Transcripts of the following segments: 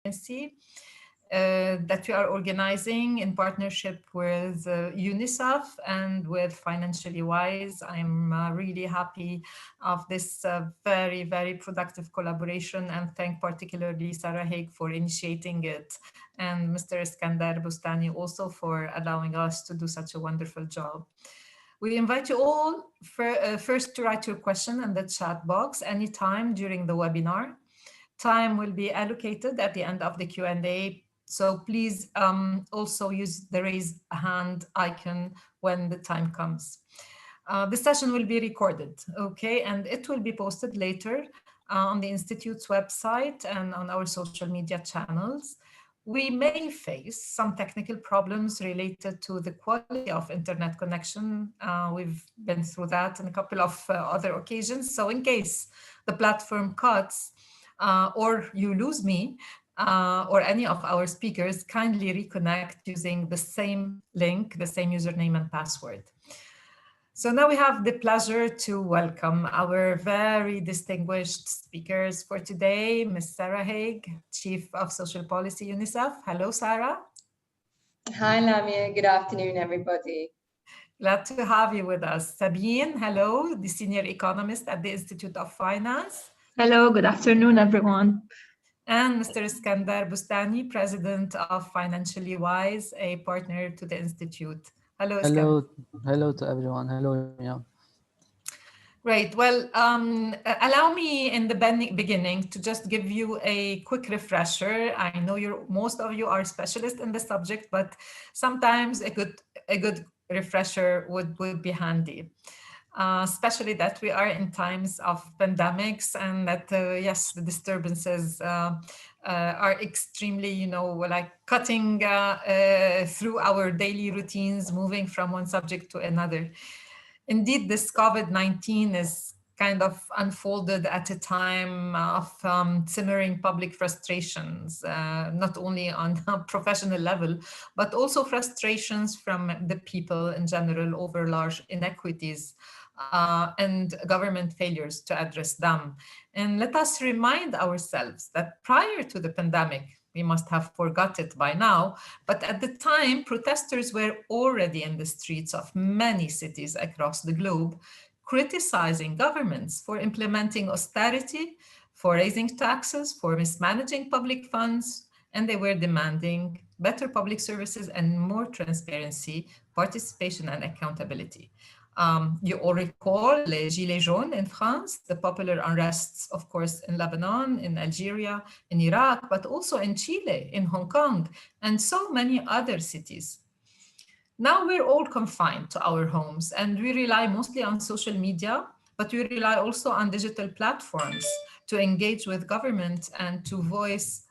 transparency that we are organizing in partnership with UNICEF and with Financially Wise. I'm really happy of this very, very productive collaboration, and thank particularly Sarah Haig for initiating it, and Mr. Iskandar Bustani also for allowing us to do such a wonderful job. We invite you all first to write your question in the chat box anytime during the webinar. Time will be allocated at the end of the Q&A, so please also use the raise hand icon when the time comes. The session will be recorded, okay, and it will be posted later on the Institute's website and on our social media channels. We may face some technical problems related to the quality of internet connection. We've been through that on a couple of other occasions. So in case the platform cuts or you lose me or any of our speakers, kindly reconnect using the same link, the same username and password. So now we have the pleasure to welcome our very distinguished speakers for today, Ms. Sarah Haig, Chief of Social Policy, UNICEF. Hello, Sarah. Hi, Lamia. Good afternoon, everybody. Glad to have you with us. Sabine, hello, the Senior Economist at the Institute of Finance. Hello, good afternoon, everyone. And Mr. Iskandar Bustani, President of Financially Wise, a partner to the Institute. Hello, Iskandar. Hello to everyone. Hello, Lamia. Great. Well, allow me in the beginning to just give you a quick refresher. I know most of you are specialists in the subject, but sometimes a good refresher would be handy. Especially that we are in times of pandemics, and that yes, the disturbances are extremely, like cutting through our daily routines, moving from one subject to another. Indeed, this COVID-19 is kind of unfolded at a time of simmering public frustrations, not only on a professional level, but also frustrations from the people in general over large inequities and government failures to address them. And let us remind ourselves that prior to the pandemic, we must have forgot it by now, but at the time, protesters were already in the streets of many cities across the globe, criticizing governments for implementing austerity, for raising taxes, for mismanaging public funds, and they were demanding better public services and more transparency, participation, and accountability. You all recall les Gilets jaunes in France, the popular unrests, of course, in Lebanon, in Algeria, in Iraq, but also in Chile, in Hong Kong, and so many other cities. Now we're all confined to our homes, and we rely mostly on social media, but we rely also on digital platforms to engage with government and to voice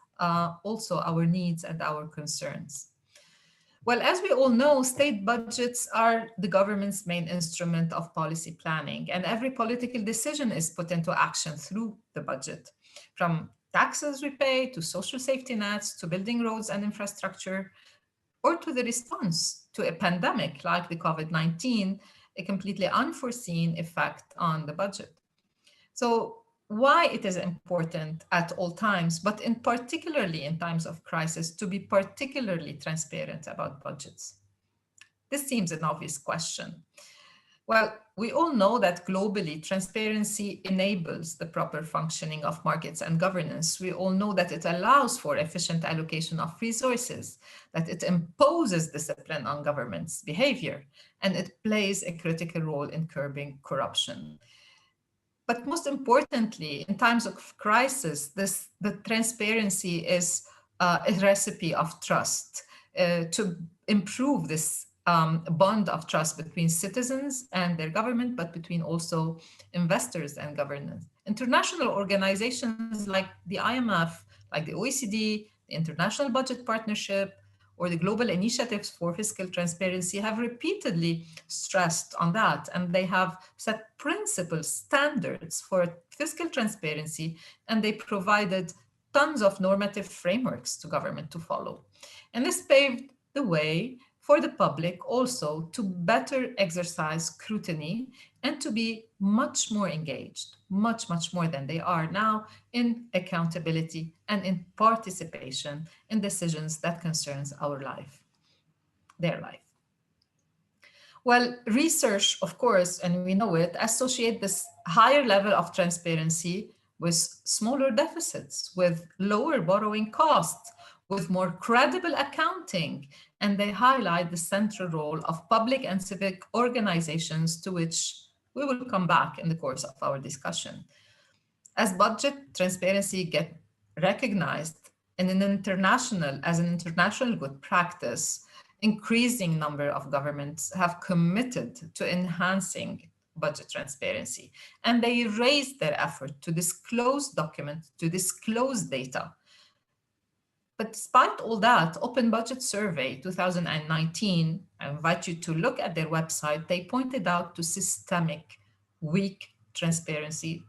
also our needs and our concerns. Well, as we all know, state budgets are the government's main instrument of policy planning, and every political decision is put into action through the budget. From taxes we pay, to social safety nets, to building roads and infrastructure, or to the response to a pandemic like the COVID-19, a completely unforeseen effect on the budget. So why it is important at all times, but in particularly in times of crisis, to be particularly transparent about budgets? This seems an obvious question. Well, we all know that globally, transparency enables the proper functioning of markets and governance. We all know that it allows for efficient allocation of resources, that it imposes discipline on government's behavior, and it plays a critical role in curbing corruption. But most importantly, in times of crisis, the transparency is a recipe of trust to improve this bond of trust between citizens and their government, but between also investors and governance. International organizations like the IMF, like the OECD, the International Budget Partnership, or the Global Initiatives for Fiscal Transparency have repeatedly stressed on that, and they have set principles, standards for fiscal transparency, and they provided tons of normative frameworks to government to follow. And this paved the way for the public also to better exercise scrutiny and to be much more engaged, much more than they are now, in accountability and in participation in decisions that concerns our life, their life. Well, research, of course, and we know it, associate this higher level of transparency with smaller deficits, with lower borrowing costs, with more credible accounting, and they highlight the central role of public and civic organizations, to which we will come back in the course of our discussion. As budget transparency gets recognized as an international good practice, increasing number of governments have committed to enhancing budget transparency, and they raised their effort to disclose documents, to disclose data. But despite all that, Open Budget Survey 2019, I invite you to look at their website, they pointed out to systemic, weak transparency,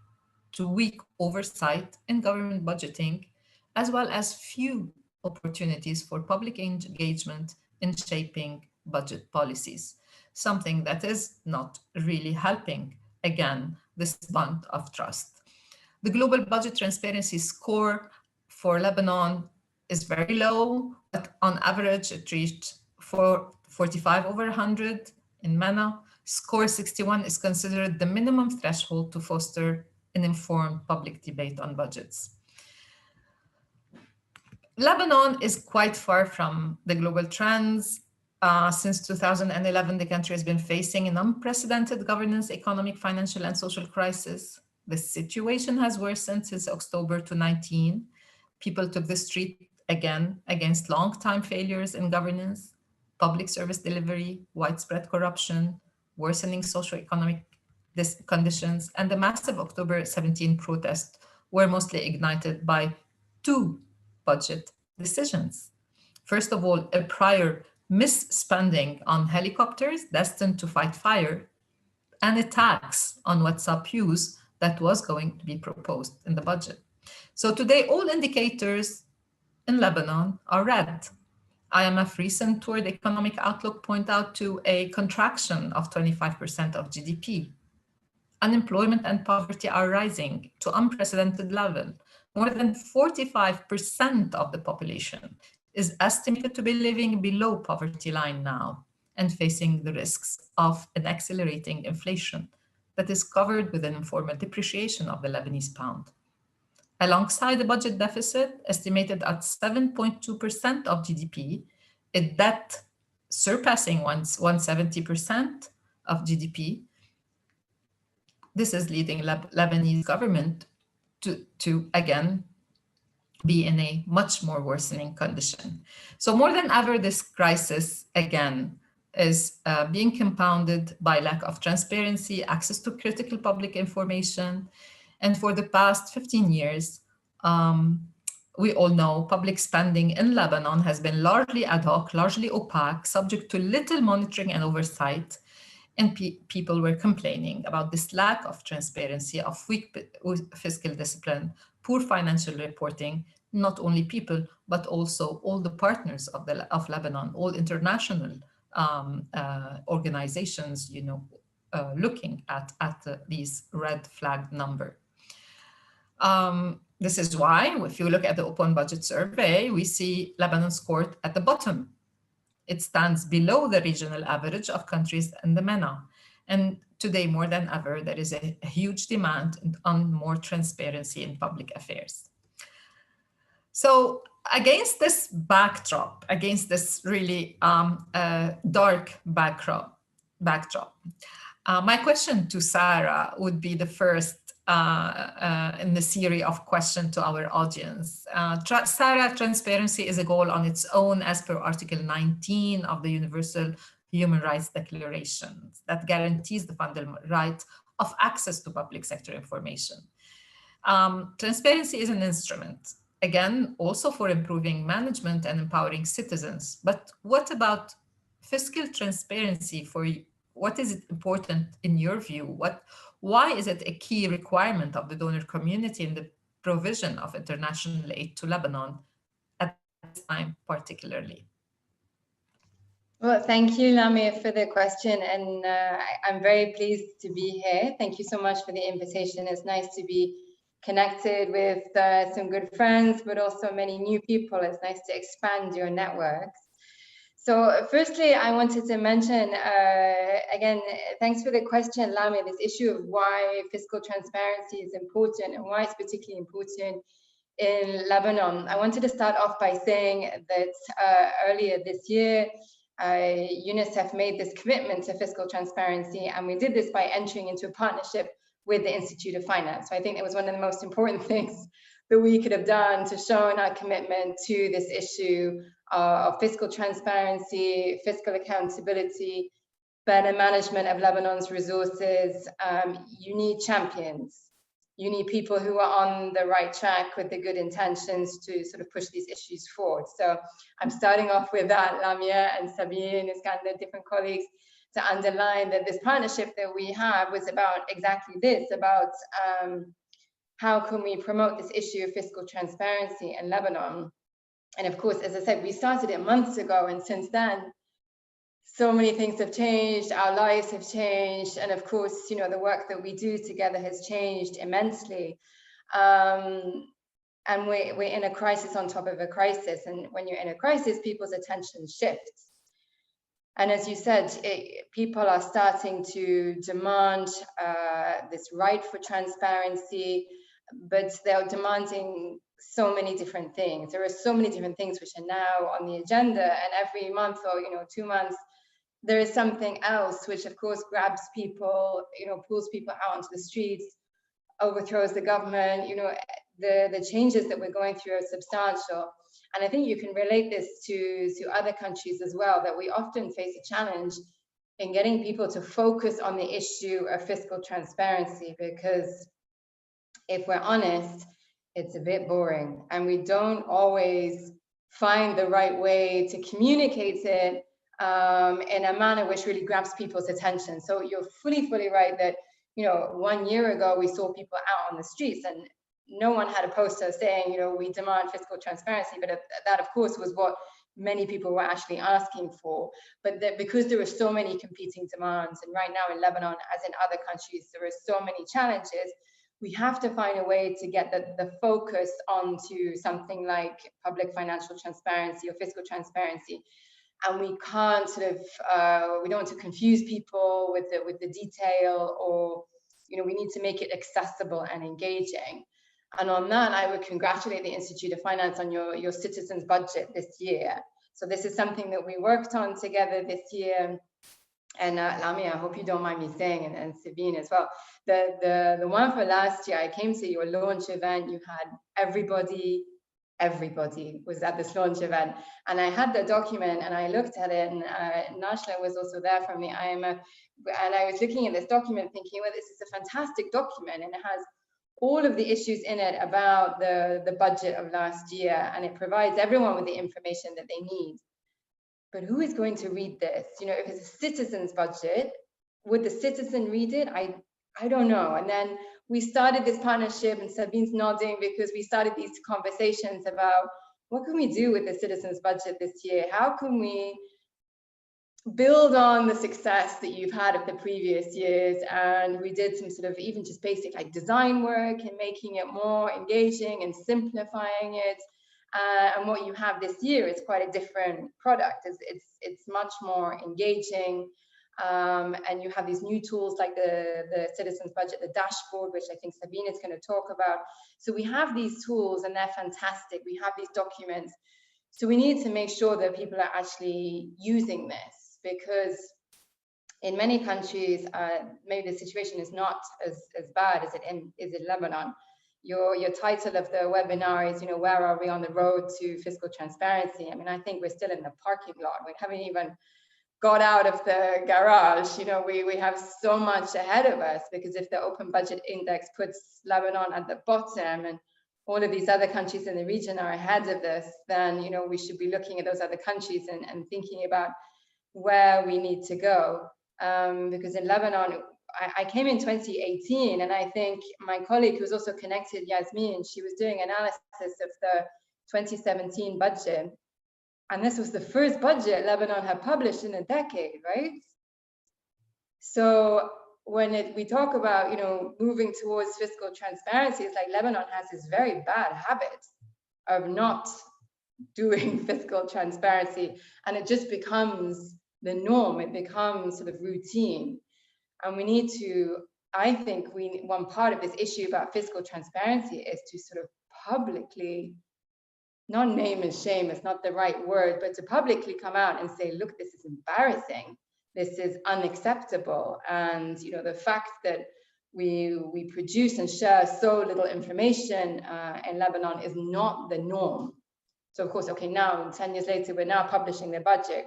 to weak oversight in government budgeting, as well as few opportunities for public engagement in shaping budget policies, something that is not really helping, again, this bond of trust. The global budget transparency score for Lebanon is very low, but on average it reached 45 over 100 in MENA. Score 61 is considered the minimum threshold to foster an informed public debate on budgets. Lebanon is quite far from the global trends. Since 2011, the country has been facing an unprecedented governance, economic, financial, and social crisis. The situation has worsened since October 2019. People took the street again against long-time failures in governance, public service delivery, widespread corruption, worsening socioeconomic conditions, and the massive October 17 protests were mostly ignited by two budget decisions. First of all, a prior misspending on helicopters destined to fight fire, and a tax on WhatsApp use that was going to be proposed in the budget. So today, all indicators in Lebanon are red. IMF recent Toward Economic Outlook point out to a contraction of 25% of GDP. Unemployment and poverty are rising to unprecedented level. More than 45% of the population is estimated to be living below poverty line now and facing the risks of an accelerating inflation that is covered with an informal depreciation of the Lebanese pound. Alongside the budget deficit, estimated at 7.2% of GDP, a debt surpassing 170% of GDP, this is leading Lebanese government to again be in a much more worsening condition. So more than ever, this crisis again is being compounded by lack of transparency, access to critical public information. And for the past 15 years, we all know public spending in Lebanon has been largely ad hoc, largely opaque, subject to little monitoring and oversight. And people were complaining about this lack of transparency, of weak fiscal discipline, poor financial reporting, not only people, but also all the partners of Lebanon, all international organizations, looking at these red flag number. This is why, if you look at the Open Budget Survey, we see Lebanon scored at the bottom. It stands below the regional average of countries in the MENA. And today, more than ever, there is a huge demand on more transparency in public affairs. So against this backdrop, against this really dark backdrop, my question to Sarah would be the first in the series of questions to our audience. Sarah, transparency is a goal on its own as per Article 19 of the Universal Human Rights Declaration that guarantees the fundamental right of access to public sector information. Transparency is an instrument, again, also for improving management and empowering citizens. But what about fiscal transparency for you? What is it important in your view? Why is it a key requirement of the donor community in the provision of international aid to Lebanon at this time particularly? Well, thank you, Lamia, for the question, and I'm very pleased to be here. Thank you so much for the invitation. It's nice to be connected with some good friends, but also many new people. It's nice to expand your networks. So firstly, I wanted to mention, again, thanks for the question, Lamia, this issue of why fiscal transparency is important and why it's particularly important in Lebanon. I wanted to start off by saying that earlier this year, UNICEF made this commitment to fiscal transparency, and we did this by entering into a partnership with the Institute of Finance. So I think it was one of the most important things that we could have done to show our commitment to this issue of fiscal transparency, fiscal accountability, better management of Lebanon's resources. You need champions. You need people who are on the right track with the good intentions to sort of push these issues forward. So I'm starting off with that, Lamia and Sabine, Iskander, different colleagues, to underline that this partnership that we have was about exactly this, about how can we promote this issue of fiscal transparency in Lebanon. And of course, as I said, we started it months ago, and since then, so many things have changed, our lives have changed, and of course, you know, the work that we do together has changed immensely. And we're in a crisis on top of a crisis, and when you're in a crisis, people's attention shifts. And as you said, people are starting to demand this right for transparency, but they're demanding so many different things. There are so many different things which are now on the agenda, and every month or 2 months, there is something else which of course grabs people, pulls people out onto the streets, overthrows the government. The changes that we're going through are substantial. And I think you can relate this to other countries as well, that we often face a challenge in getting people to focus on the issue of fiscal transparency, because if we're honest, it's a bit boring and we don't always find the right way to communicate it in a manner which really grabs people's attention. So you're fully right that 1 year ago we saw people out on the streets and no one had a poster saying we demand fiscal transparency, but that of course was what many people were actually asking for. But because there were so many competing demands, and right now in Lebanon as in other countries there are so many challenges, we have to find a way to get the focus onto something like public financial transparency or fiscal transparency. And we can't we don't want to confuse people with the detail, or we need to make it accessible and engaging. And on that, I would congratulate the Institute of Finance on your citizens budget this year. So this is something that we worked on together this year. And Lamia, I hope you don't mind me saying, and Sabine as well, the one for last year, I came to your launch event, you had everybody was at this launch event, and I had the document and I looked at it, and Najla was also there from the IMF, and I was looking at this document thinking, well, this is a fantastic document, and it has all of the issues in it about the budget of last year, and it provides everyone with the information that they need. But who is going to read this? If it's a citizen's budget, would the citizen read it? I don't know. And then we started this partnership, and Sabine's nodding, because we started these conversations about what can we do with the citizens budget this year? How can we build on the success that you've had of the previous years? And we did some sort of even just basic like design work and making it more engaging and simplifying it. And what you have this year is quite a different product. It's much more engaging, and you have these new tools like the citizens budget, the dashboard, which I think Sabine is going to talk about. So we have these tools and they're fantastic. We have these documents. So we need to make sure that people are actually using this, because in many countries, maybe the situation is not as bad as it is in Lebanon. Your title of the webinar is, where are we on the road to fiscal transparency? I mean, I think we're still in the parking lot. We haven't even got out of the garage. We have so much ahead of us, because if the Open Budget Index puts Lebanon at the bottom and all of these other countries in the region are ahead of this, then, we should be looking at those other countries and thinking about where we need to go. Because in Lebanon, I came in 2018, and I think my colleague who's also connected, Yasmin, she was doing analysis of the 2017 budget. And this was the first budget Lebanon had published in a decade, right? So when we talk about, moving towards fiscal transparency, it's like Lebanon has this very bad habit of not doing fiscal transparency, and it just becomes the norm. It becomes sort of routine. And we need to, I think one part of this issue about fiscal transparency is to sort of publicly, not name and shame, it's not the right word, but to publicly come out and say, look, this is embarrassing. This is unacceptable. And the fact that we produce and share so little information in Lebanon is not the norm. So of course, okay, now 10 years later, we're now publishing the budget.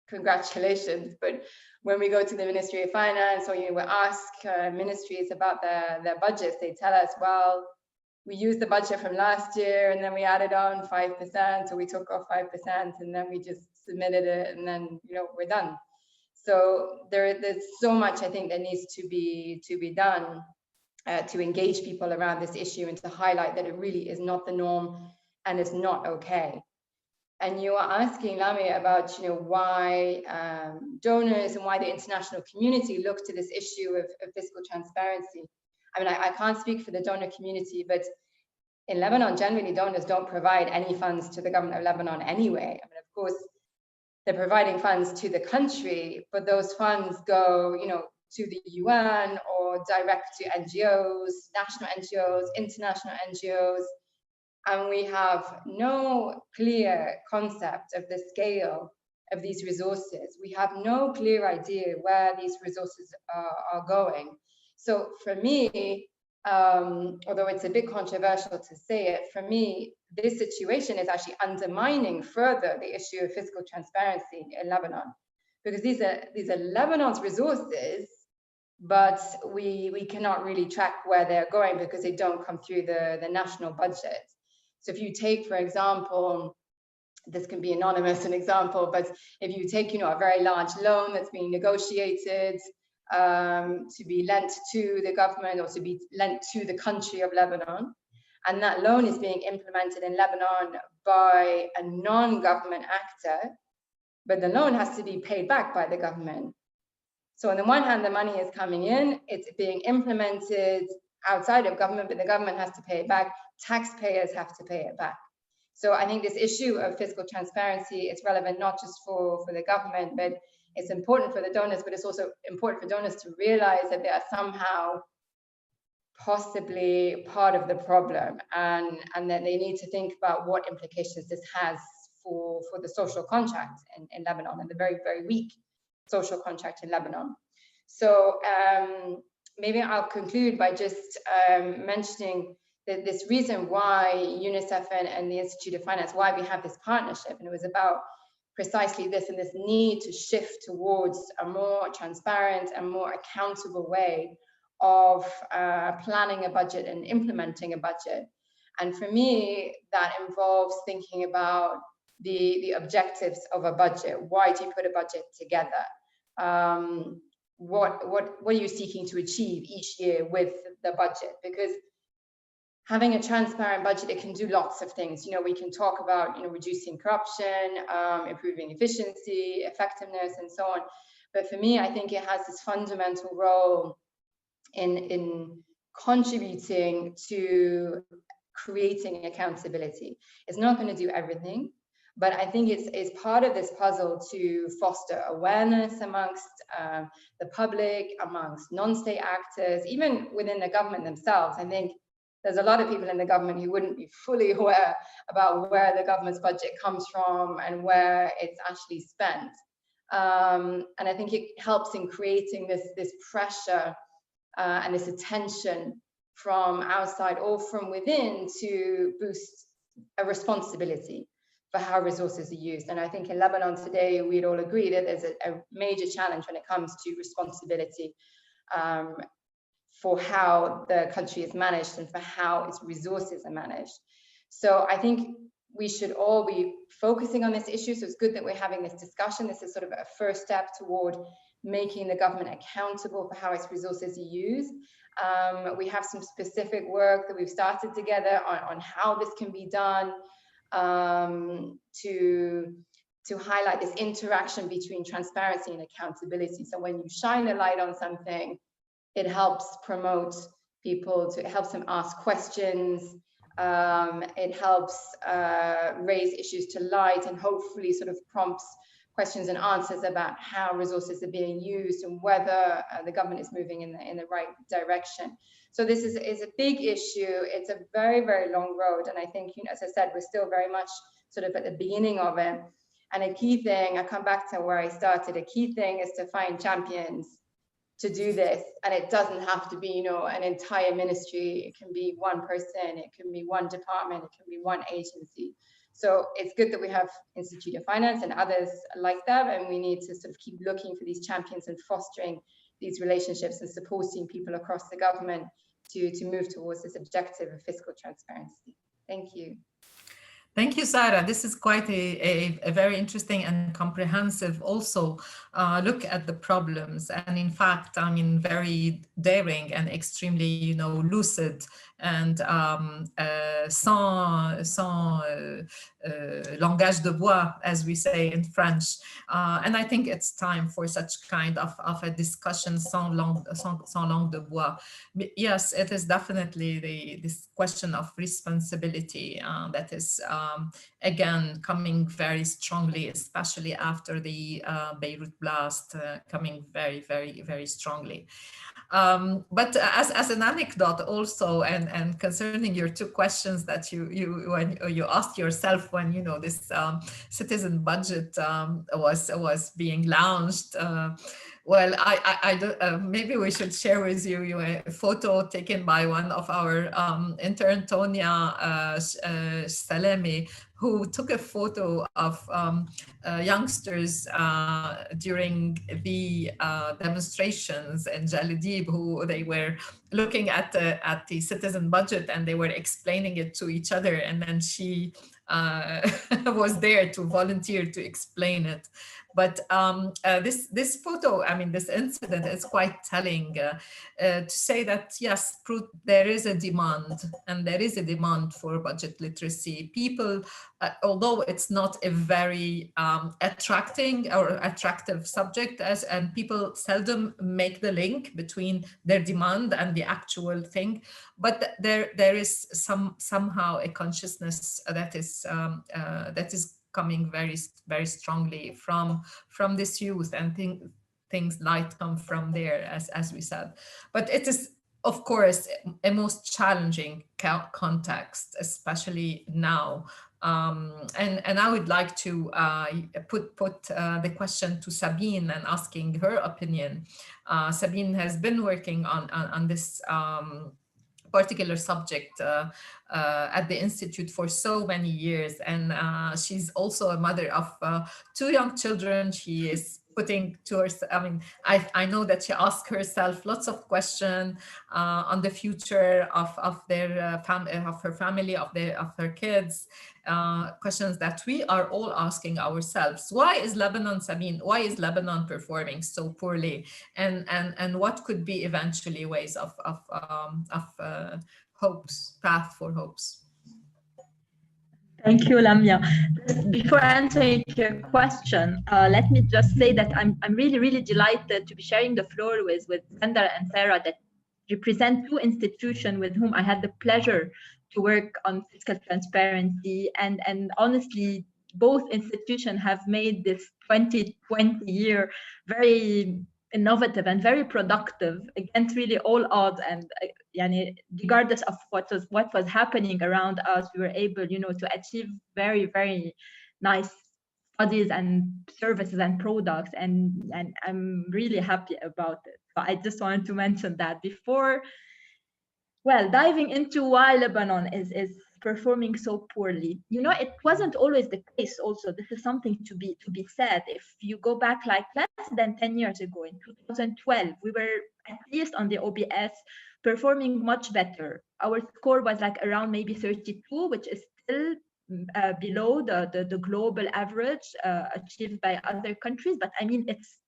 Congratulations. But when we go to the Ministry of Finance, or we ask ministries about their budgets, they tell us, well, we used the budget from last year and then we added on 5%, or we took off 5% and then we just submitted it and then we're done. So there's so much I think that needs to be done to engage people around this issue and to highlight that it really is not the norm and it's not okay. And you are asking, Lami, about why donors and why the international community look to this issue of fiscal transparency. I mean, I can't speak for the donor community, but in Lebanon, generally, donors don't provide any funds to the government of Lebanon anyway. I mean, of course, they're providing funds to the country, but those funds go, to the UN or direct to NGOs, national NGOs, international NGOs. And we have no clear concept of the scale of these resources. We have no clear idea where these resources are going. So for me, although it's a bit controversial to say it, for me, this situation is actually undermining further the issue of fiscal transparency in Lebanon, because these are Lebanon's resources, but we cannot really track where they're going because they don't come through the national budget. So if you take, for example, this can be anonymous, an example, but if you take, a very large loan that's being negotiated to be lent to the government or to be lent to the country of Lebanon, and that loan is being implemented in Lebanon by a non-government actor, but the loan has to be paid back by the government. So on the one hand, the money is coming in, it's being implemented outside of government, but the government has to pay it back. Taxpayers have to pay it back. So I think this issue of fiscal transparency is relevant not just for the government, but it's important for the donors, but it's also important for donors to realize that they are somehow possibly part of the problem, and that they need to think about what implications this has for the social contract in Lebanon, and the very, very weak social contract in Lebanon. So maybe I'll conclude by just mentioning that this reason why UNICEF and the Institute of Finance, why we have this partnership, and it was about precisely this, and this need to shift towards a more transparent and more accountable way of planning a budget and implementing a budget. And for me, that involves thinking about the objectives of a budget. Why do you put a budget together? What are you seeking to achieve each year with the budget? Because having a transparent budget, it can do lots of things. We can talk about, reducing corruption, improving efficiency, effectiveness, and so on. But for me, I think it has this fundamental role in contributing to creating accountability. It's not going to do everything, but I think it's part of this puzzle to foster awareness amongst the public, amongst non-state actors, even within the government themselves. I think there's a lot of people in the government who wouldn't be fully aware about where the government's budget comes from and where it's actually spent. And I think it helps in creating this pressure and this attention from outside or from within to boost a responsibility for how resources are used. And I think in Lebanon today, we'd all agree that there's a major challenge when it comes to responsibility for how the country is managed and for how its resources are managed. So I think we should all be focusing on this issue. So it's good that we're having this discussion. This is sort of a first step toward making the government accountable for how its resources are used. We have some specific work that we've started together on how this can be done to to highlight this interaction between transparency and accountability. So when you shine a light on something, it helps promote people, it helps them ask questions, it helps raise issues to light, and hopefully sort of prompts questions and answers about how resources are being used and whether the government is moving in the right direction. So this is a big issue. It's a very, very long road. And I think, as I said, we're still very much sort of at the beginning of it. And a key thing, I come back to where I started, a key thing is to find champions to do this. And it doesn't have to be, an entire ministry. It can be one person, it can be one department, it can be one agency. So it's good that we have Institute of Finance and others like that, and we need to sort of keep looking for these champions and fostering these relationships and supporting people across the government to move towards this objective of fiscal transparency. Thank you. Thank you, Sarah. This is quite a very interesting and comprehensive also look at the problems. And in fact, I mean, very daring and extremely, lucid and sans langage de bois, as we say in French. And I think it's time for such kind of a discussion sans langue de bois. Yes, it is definitely this question of responsibility that is again coming very strongly, especially after the Beirut blast, coming very, very, very strongly. But as an anecdote also, and concerning your two questions that you asked yourself when this citizen budget was being launched. Well, I don't, maybe we should share with you a photo taken by one of our intern, Tonya Salemi, who took a photo of youngsters during the demonstrations in Jalidib, who they were looking at the citizen budget and they were explaining it to each other, and then she was there to volunteer to explain it. But this photo, I mean, this incident is quite telling to say that, yes, there is a demand, and there is a demand for budget literacy. People, although it's not a very attractive subject, and people seldom make the link between their demand and the actual thing, but there is somehow a consciousness that is coming very, very strongly from this youth, and things light come from there, as we said. But it is, of course, a most challenging context, especially now. And I would like to put the question to Sabine and asking her opinion. Sabine has been working on this particular subject at the Institute for so many years. And she's also a mother of two young children. She is putting to herself, I mean, I know that she asks herself lots of questions on the future of their of her family, of her kids, questions that we are all asking ourselves. Why is Lebanon, Sabine, why is Lebanon performing so poorly? And what could be eventually ways of hopes, path for hopes? Thank you, Lamia. Before answering your question, let me just say that I'm really, really delighted to be sharing the floor with Sandra and Sarah, that represent two institutions with whom I had the pleasure to work on fiscal transparency. And honestly, both institutions have made this 2020 year very innovative and very productive against really all odds, and regardless of what was happening around us, we were able to achieve very, very nice studies and services and products, and I'm really happy about it. So I just wanted to mention that before diving into why Lebanon is performing so poorly. It wasn't always the case. Also, this is something to be said. If you go back like less than 10 years ago, in 2012, we were at least on the OBS performing much better. Our score was like around maybe 32, which is still below the global average achieved by other countries. But I mean,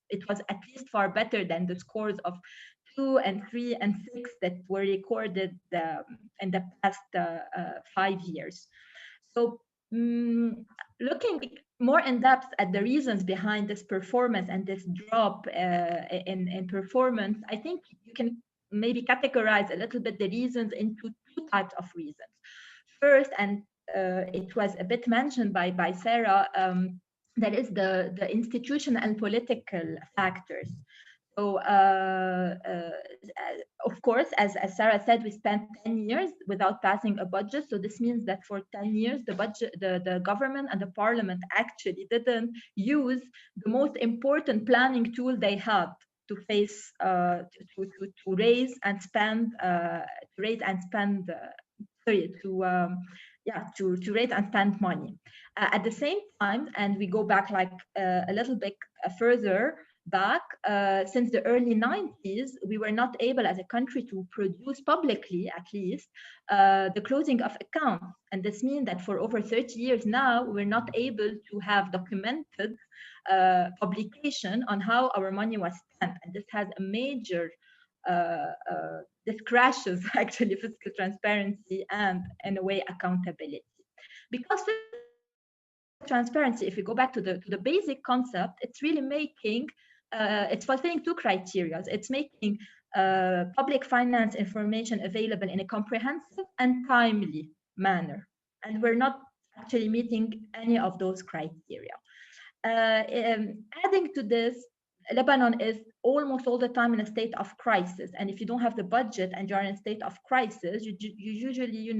it was at least far better than the scores of 2 and 3 and 6 that were recorded in the past 5 years. So looking more in depth at the reasons behind this performance and this drop in performance, I think you can maybe categorize a little bit the reasons into two types of reasons. First, and it was a bit mentioned by Sarah, that is the institutional and political factors. So, of course, as Sarah said, we spent 10 years without passing a budget. So this means that for 10 years, the government and the parliament actually didn't use the most important planning tool they had to face, to raise and spend, to raise and spend money. At the same time, and we go back like a little bit further back, since the early 90s, we were not able as a country to produce publicly, at least, the closing of accounts. And this means that for over 30 years now, we're not able to have documented publication on how our money was spent. And this has a major this crashes actually fiscal transparency and, in a way, accountability. Because transparency, if we go back to the basic concept, it's really making, it's fulfilling two criteria. It's making public finance information available in a comprehensive and timely manner. And we're not actually meeting any of those criteria. Adding to this, Lebanon is almost all the time in a state of crisis. And if you don't have the budget and you're in a state of crisis, you usually,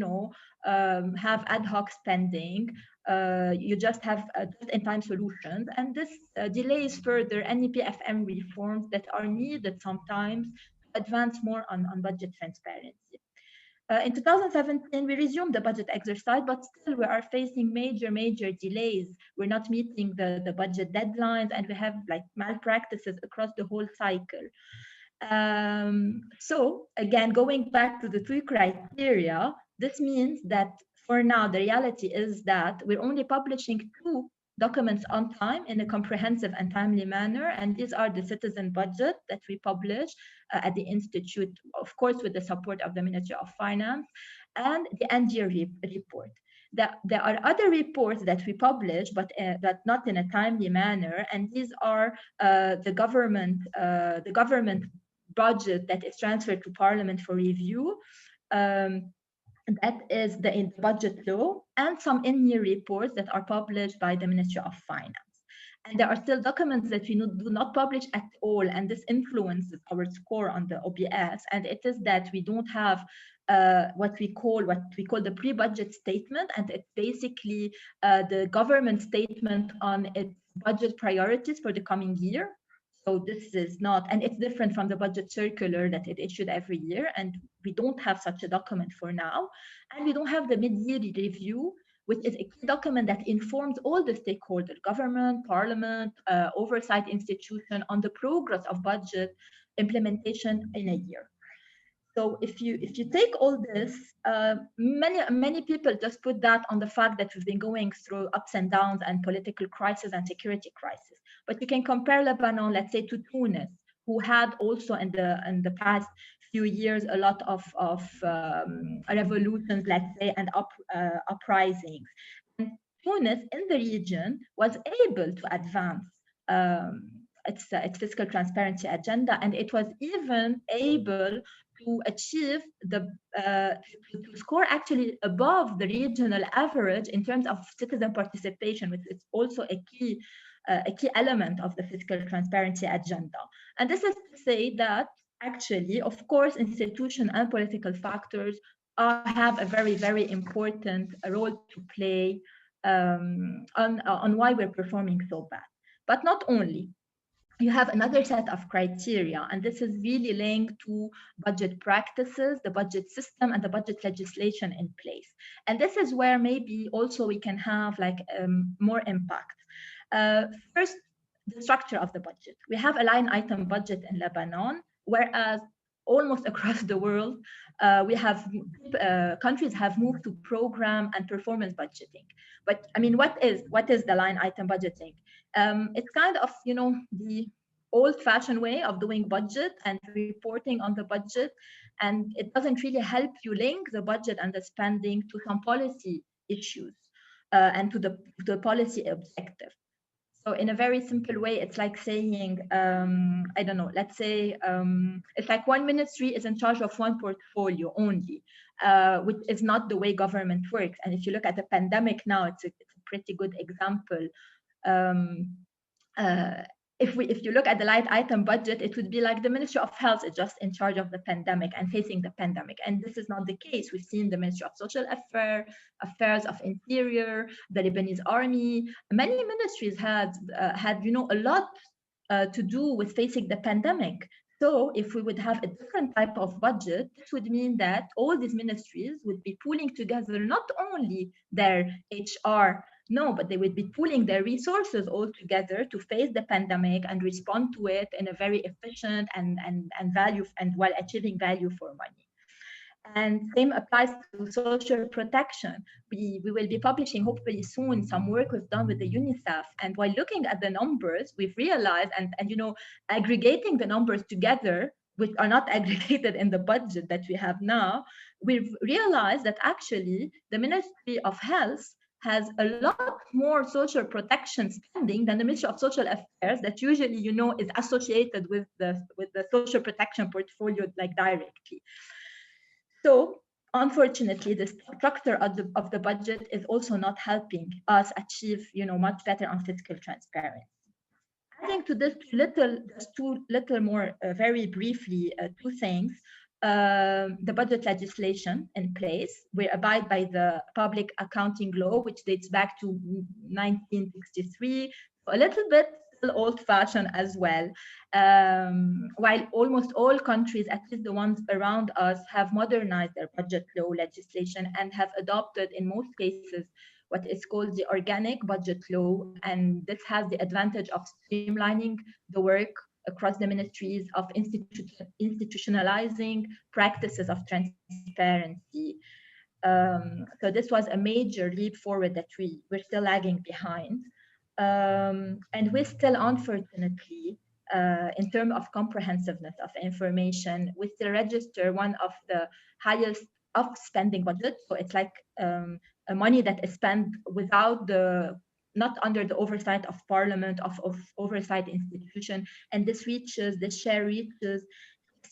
have ad hoc spending. You just have just-in-time solutions. And this delays further any PFM reforms that are needed sometimes to advance more on budget transparency. In 2017, we resumed the budget exercise, but still we are facing major delays. We're not meeting the budget deadlines, and we have like malpractices across the whole cycle. So again, going back to the three criteria, this means that for now, the reality is that we're only publishing 2 documents on time in a comprehensive and timely manner. And these are the citizen budget that we publish at the Institute, of course, with the support of the Ministry of Finance, and the end-year report. There are other reports that we publish, but that not in a timely manner. And these are the government budget that is transferred to Parliament for review. That is the budget law, and some in-year reports that are published by the Ministry of Finance. And there are still documents that we do not publish at all, and this influences our score on the OBS. And it is that we don't have what we call the pre-budget statement, and it's basically the government statement on its budget priorities for the coming year. So this is not, and it's different from the budget circular that it issued every year, and we don't have such a document for now. And we don't have the mid-year review, which is a key document that informs all the stakeholders, government, parliament, oversight institution, on the progress of budget implementation in a year. So if you take all this, many people just put that on the fact that we've been going through ups and downs and political crisis and security crisis. But you can compare Lebanon, let's say, to Tunis, who had also in the past few years a lot of revolutions, let's say, and uprisings. And Tunis in the region was able to advance its fiscal transparency agenda, and it was even able to achieve to score actually above the regional average in terms of citizen participation, which is also a key element of the fiscal transparency agenda. And this is to say that actually, of course, institutional and political factors have a very important role to play on why we're performing so bad. But not only. You have another set of criteria, and this is really linked to budget practices, the budget system, and the budget legislation in place. And this is where maybe also we can have like more impact. First, the structure of the budget. We have a line item budget in Lebanon, whereas almost across the world, countries have moved to program and performance budgeting. But I mean, what is the line item budgeting? It's kind of, the old-fashioned way of doing budget and reporting on the budget, and it doesn't really help you link the budget and the spending to some policy issues. and to the policy objective. So in a very simple way, it's like saying, I don't know, let's say it's like one ministry is in charge of one portfolio only, which is not the way government works. And if you look at the pandemic now, it's a pretty good example. If you look at the light item budget, it would be like the Ministry of Health is just in charge of the pandemic and facing the pandemic. And this is not the case. We've seen the Ministry of Social Affairs of Interior, the Lebanese Army. Many ministries had a lot to do with facing the pandemic. So if we would have a different type of budget, this would mean that all these ministries would be pooling together not only their HR, but they would be pooling their resources all together to face the pandemic and respond to it in a very efficient and value, and while achieving value for money. And same applies to social protection. We will be publishing hopefully soon some work we've done with the UNICEF. And while looking at the numbers, we've realized, and aggregating the numbers together, which are not aggregated in the budget that we have now, we've realized that actually the Ministry of Health has a lot more social protection spending than the Ministry of Social Affairs that usually, is associated with the social protection portfolio, like directly. So unfortunately, the structure of the budget is also not helping us achieve, much better on fiscal transparency. Adding to this little more, very briefly, two things. The budget legislation in place. We abide by the public accounting law, which dates back to 1963, a little bit still old-fashioned as well. While almost all countries, at least the ones around us, have modernized their budget law legislation and have adopted, in most cases, what is called the organic budget law. And this has the advantage of streamlining the work across the ministries, of institutionalizing practices of transparency. So this was a major leap forward that we're still lagging behind. And we still, unfortunately, in terms of comprehensiveness of information, we still register one of the highest of spending budgets. So it's like money that is spent without not under the oversight of Parliament, of oversight institution, and this share reaches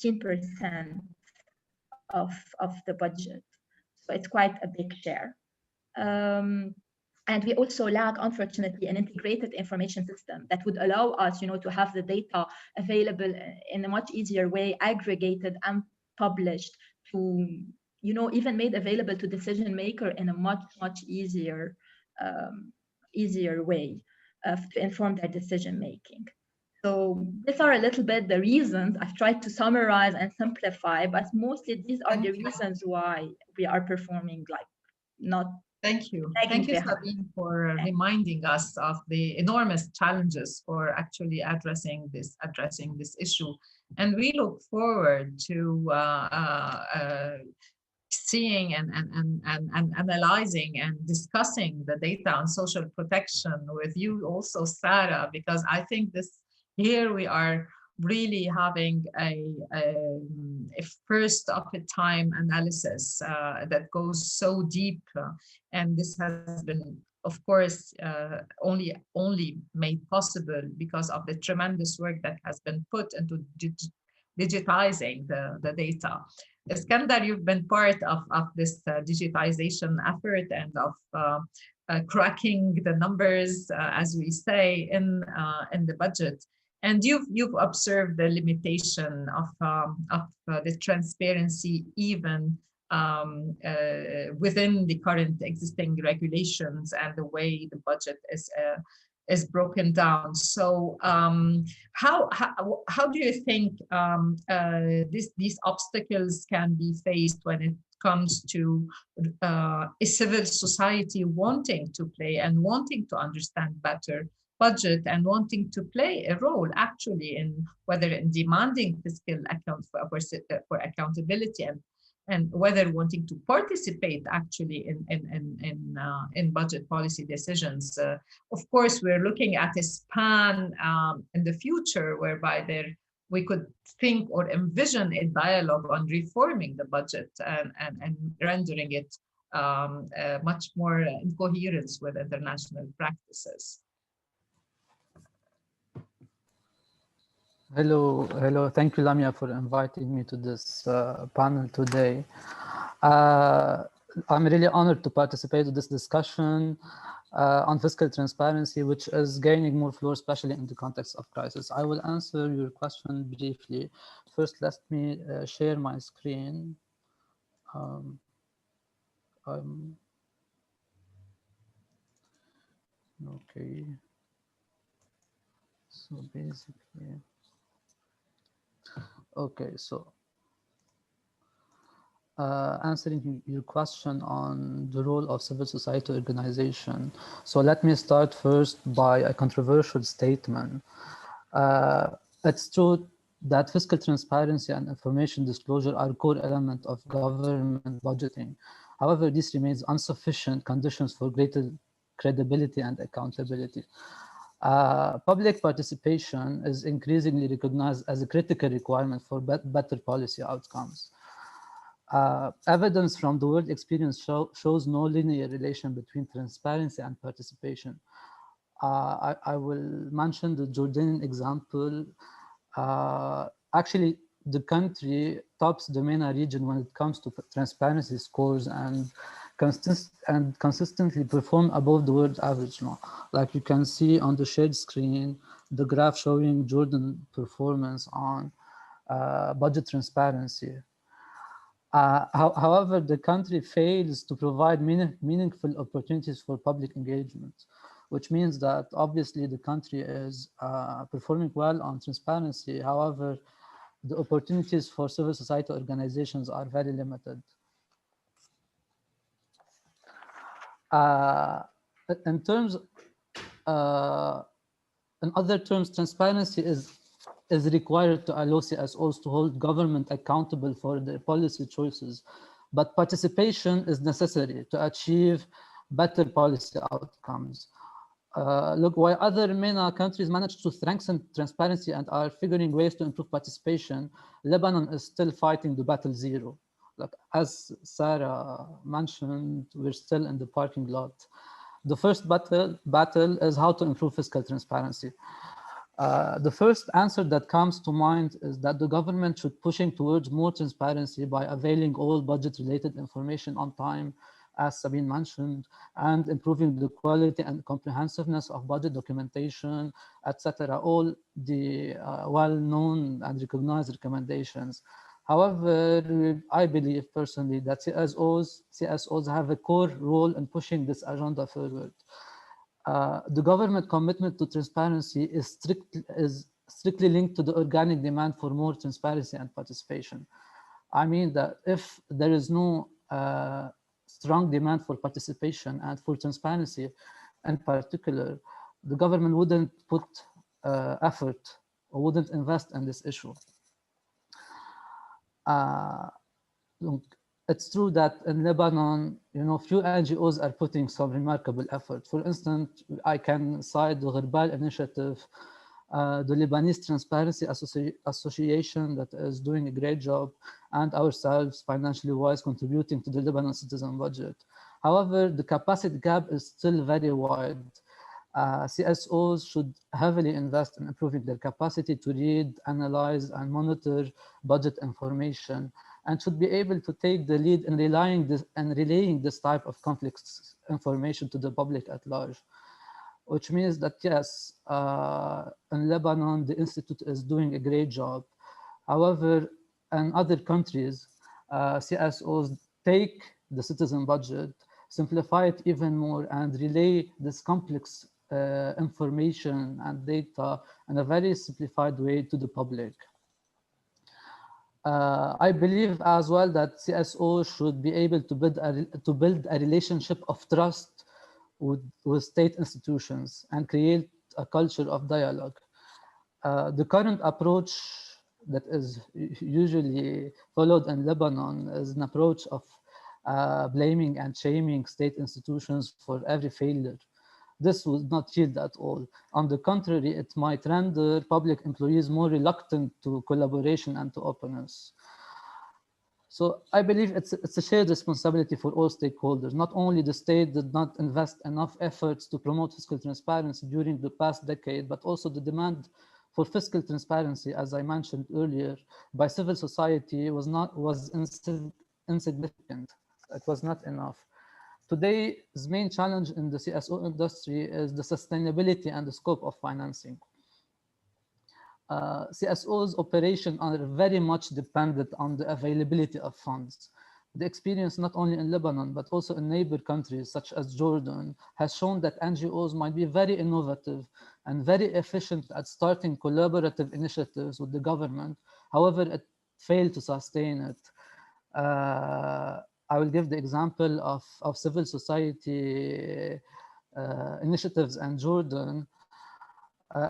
16% of the budget. So it's quite a big share. And we also lack, unfortunately, an integrated information system that would allow us, to have the data available in a much easier way, aggregated and published, to, even made available to decision maker in a much easier way to inform their decision making. So these are a little bit the reasons. I've tried to summarize and simplify, but mostly these are the reasons why we are performing not. Thank you. Thank you, Sabine, for reminding us of the enormous challenges for actually addressing this issue. And we look forward to seeing and analyzing and discussing the data on social protection with you also, Sarah, because I think here we are really having a first of a time analysis that goes so deep, and this has been, of course, only made possible because of the tremendous work that has been put into digitizing the data. Iskandar, you've been part of this digitization effort and of cracking the numbers, as we say, in the budget. And you've observed the limitation of the transparency even within the current existing regulations and the way the budget is broken down. So how do you think these obstacles can be faced when it comes to a civil society wanting to play and wanting to understand better budget and wanting to play a role actually in whether in demanding fiscal account for accountability and whether wanting to participate actually in budget policy decisions. Of course, we're looking at a span in the future whereby we could think or envision a dialogue on reforming the budget and rendering it much more in coherence with international practices. Hello. Thank you, Lamia, for inviting me to this panel today. I'm really honored to participate in this discussion on fiscal transparency, which is gaining more floor, especially in the context of crisis. I will answer your question briefly. First, let me share my screen. Okay. So basically, okay, so answering your question on the role of civil society organization. So let me start first by a controversial statement. It's true that fiscal transparency and information disclosure are core elements of government budgeting. However, this remains insufficient conditions for greater credibility and accountability. Public participation is increasingly recognized as a critical requirement for better policy outcomes. Evidence from the world experience shows no linear relation between transparency and participation. I will mention the Jordanian example. Actually, the country tops the MENA region when it comes to transparency scores and consistently perform above the world average now. Like you can see on the shared screen, the graph showing Jordan performance on budget transparency. However, the country fails to provide meaningful opportunities for public engagement, which means that obviously the country is performing well on transparency. However, the opportunities for civil society organizations are very limited. In other terms, transparency is required to allow CSOs to hold government accountable for their policy choices, but participation is necessary to achieve better policy outcomes. Look, while other MENA countries manage to strengthen transparency and are figuring ways to improve participation, Lebanon is still fighting the battle zero. Like, as Sarah mentioned, we're still in the parking lot. The first battle is how to improve fiscal transparency. The first answer that comes to mind is that the government should pushing towards more transparency by availing all budget-related information on time, as Sabine mentioned, and improving the quality and comprehensiveness of budget documentation, etc. All the well-known and recognized recommendations. However, I believe personally that CSOs have a core role in pushing this agenda forward. The government commitment to transparency is strictly linked to the organic demand for more transparency and participation. I mean that if there is no strong demand for participation and for transparency in particular, the government wouldn't put effort or wouldn't invest in this issue. Look, it's true that in Lebanon, few NGOs are putting some remarkable effort. For instance, I can cite the Ghirbal initiative, the Lebanese Transparency Association that is doing a great job, and ourselves, Financially Wise, contributing to the Lebanon Citizen budget. However, the capacity gap is still very wide. CSOs should heavily invest in improving their capacity to read, analyze, and monitor budget information, and should be able to take the lead in relaying this type of complex information to the public at large. Which means that yes, in Lebanon, the Institute is doing a great job. However, in other countries, CSOs take the citizen budget, simplify it even more, and relay this complex information and data in a very simplified way to the public. I believe as well that CSOs should be able to build a relationship of trust with state institutions and create a culture of dialogue. The current approach that is usually followed in Lebanon is an approach of blaming and shaming state institutions for every failure. This would not yield at all. On the contrary, it might render public employees more reluctant to collaboration and to openness. So I believe it's a shared responsibility for all stakeholders. Not only the state did not invest enough efforts to promote fiscal transparency during the past decade, but also the demand for fiscal transparency, as I mentioned earlier, by civil society was insignificant. It was not enough. Today's main challenge in the CSO industry is the sustainability and the scope of financing. CSO's operation are very much dependent on the availability of funds. The experience not only in Lebanon, but also in neighbor countries such as Jordan has shown that NGOs might be very innovative and very efficient at starting collaborative initiatives with the government. However, it failed to sustain it. I will give the example of civil society initiatives in Jordan.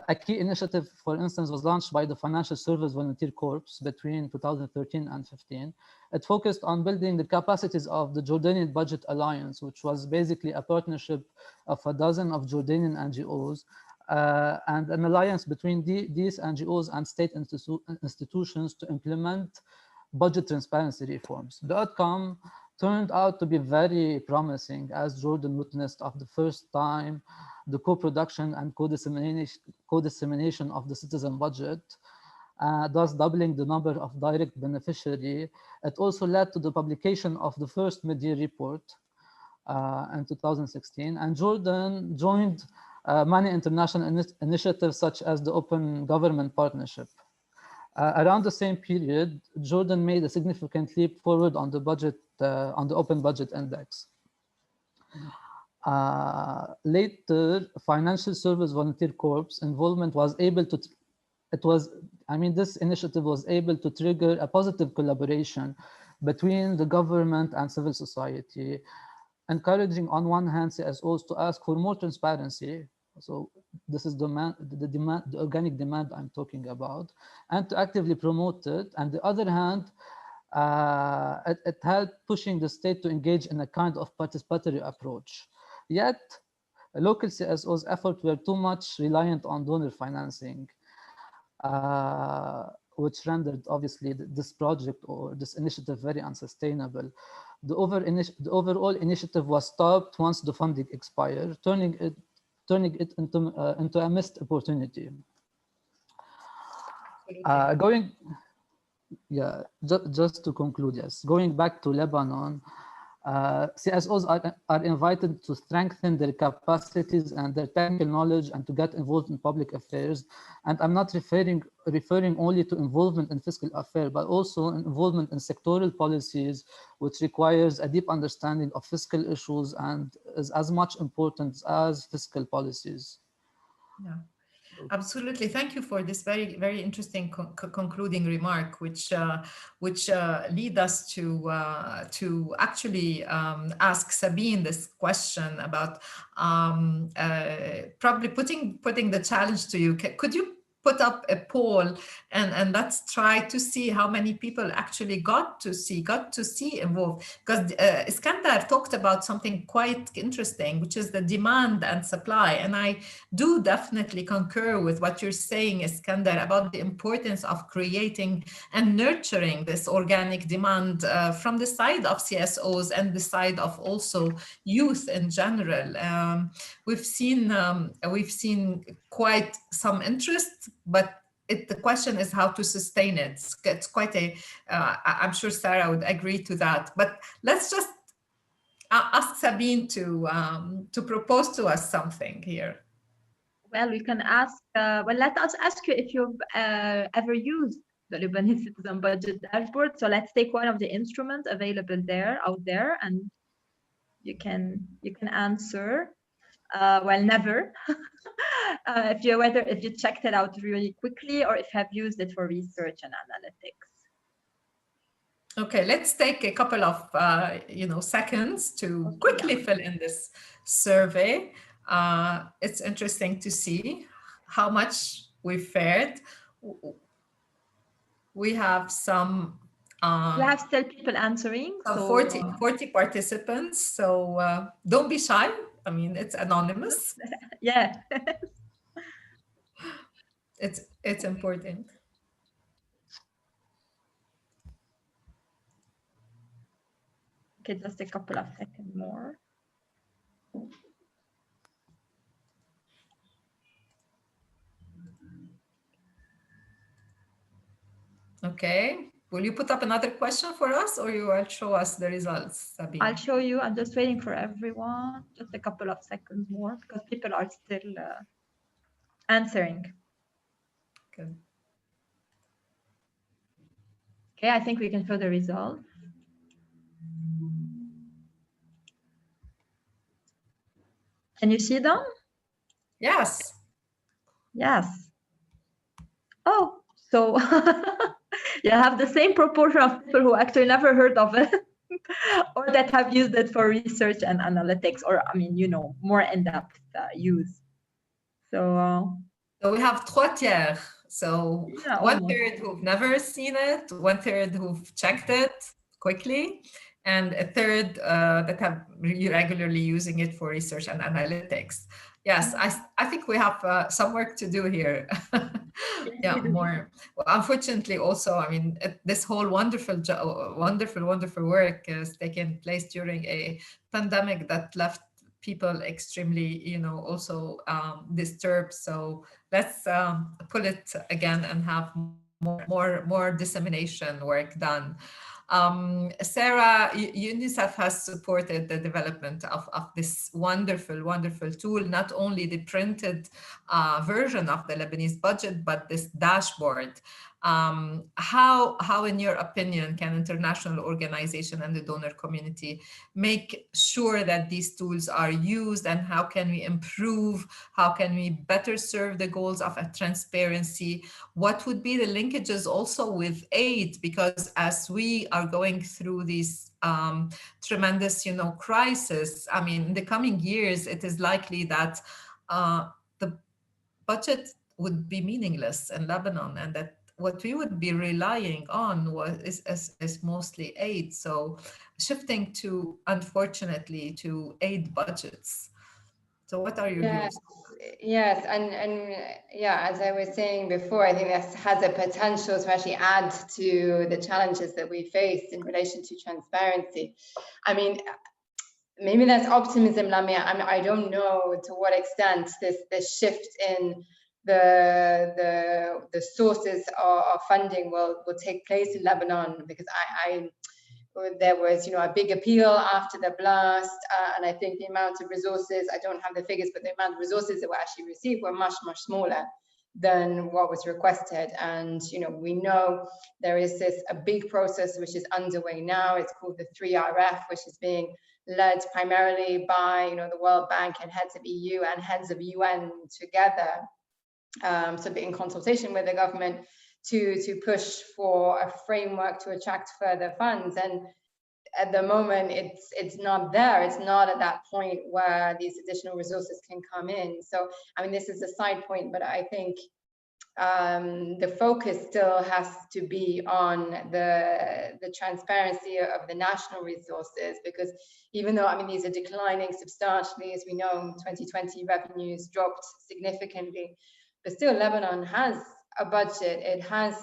A key initiative, for instance, was launched by the Financial Service Volunteer Corps between 2013 and 15. It focused on building the capacities of the Jordanian Budget Alliance, which was basically a partnership of a dozen of Jordanian NGOs and an alliance between these NGOs and state institutions to implement budget transparency reforms. The outcome turned out to be very promising, as Jordan witnessed of the first time the co-production and co-dissemination of the citizen budget, thus doubling the number of direct beneficiaries. It also led to the publication of the first mid-year report in 2016, and Jordan joined many international initiatives such as the Open Government Partnership. Around the same period, Jordan made a significant leap forward on the budget, on the Open Budget Index. Later, Financial Service Volunteer Corps involvement was able to, this initiative was able to trigger a positive collaboration between the government and civil society, encouraging on one hand CSOs to ask for more transparency. So this is the organic demand I'm talking about, and to actively promote it. And the other hand, it helped pushing the state to engage in a kind of participatory approach. Yet, local CSOs' efforts were too much reliant on donor financing, which rendered obviously this project or this initiative very unsustainable. The overall initiative was stopped once the funding expired, turning it into a missed opportunity. Just to conclude, yes, going back to Lebanon, CSOs are invited to strengthen their capacities and their technical knowledge and to get involved in public affairs. And I'm not referring only to involvement in fiscal affairs, but also involvement in sectoral policies, which requires a deep understanding of fiscal issues and is as much important as fiscal policies. Yeah. Absolutely. Thank you for this very, very interesting concluding remark, which lead us to actually ask Sabine this question about probably putting the challenge to you. Could you put up a poll and let's try to see how many people actually got to see involved? Because Iskandar talked about something quite interesting, which is the demand and supply. And I do definitely concur with what you're saying, Iskandar, about the importance of creating and nurturing this organic demand from the side of CSOs and the side of also youth in general. We've seen quite some interest, but the question is how to sustain it. It's quite a, I'm sure Sarah would agree to that. But let's just ask Sabine to propose to us something here. Well, we can ask, let us ask you if you've ever used the Lebanese Citizen Budget Dashboard. So let's take one of the instruments available out there, and you can answer. Well, never. If you checked it out really quickly, or if you have used it for research and analytics. Okay, let's take a couple of seconds to quickly fill in this survey. It's interesting to see how much we fared. We have some. We have still people answering. So 40 participants. So don't be shy. I mean, it's anonymous. Yeah. It's important. Okay, just a couple of seconds more. Okay. Will you put up another question for us, or you will show us the results, Sabine? I'll show you. I'm just waiting for everyone. Just a couple of seconds more because people are still answering. Good. Okay, I think we can show the results. Can you see them? Yes. Yes. Oh, so you have the same proportion of people who actually never heard of it or that have used it for research and analytics, or I mean, you know, more in-depth use. So we have 3/4. So yeah, 1/3 who've never seen it, 1/3 who've checked it quickly, and 1/3 that have regularly using it for research and analytics. Yes, I think we have some work to do here. Yeah, more. Well, unfortunately, also, I mean, this whole wonderful work has taken place during a pandemic that left people extremely, you know, also disturbed. So let's pull it again and have more dissemination work done. Sarah, UNICEF has supported the development of this wonderful tool, not only the printed version of the Lebanese budget, but this dashboard. How, in your opinion, can international organization and the donor community make sure that these tools are used, and how can we improve? How can we better serve the goals of transparency? What would be the linkages also with aid? Because as we are going through these tremendous, you know, crisis, I mean, in the coming years, it is likely that the budget would be meaningless in Lebanon, and that what we would be relying on is mostly aid. So shifting to, unfortunately, to aid budgets. So what are your views? Yes, and yeah, as I was saying before, I think this has a potential to actually add to the challenges that we face in relation to transparency. I mean, maybe that's optimism, Lamia. I don't know to what extent this shift in the sources of funding will take place in Lebanon, because there was, you know, a big appeal after the blast, and I think the amount of resources, I don't have the figures, but the amount of resources that were actually received were much smaller than what was requested. And, you know, we know there is a big process which is underway now. It's called the 3RF, which is being led primarily by, you know, the World Bank and heads of EU and heads of UN together, so in consultation with the government, to push for a framework to attract further funds. And at the moment, it's not there. It's not at that point where these additional resources can come in. So, I mean, this is a side point, but I think the focus still has to be on the transparency of the national resources, because even though, I mean, these are declining substantially, as we know, 2020 revenues dropped significantly, but still Lebanon has a budget, it has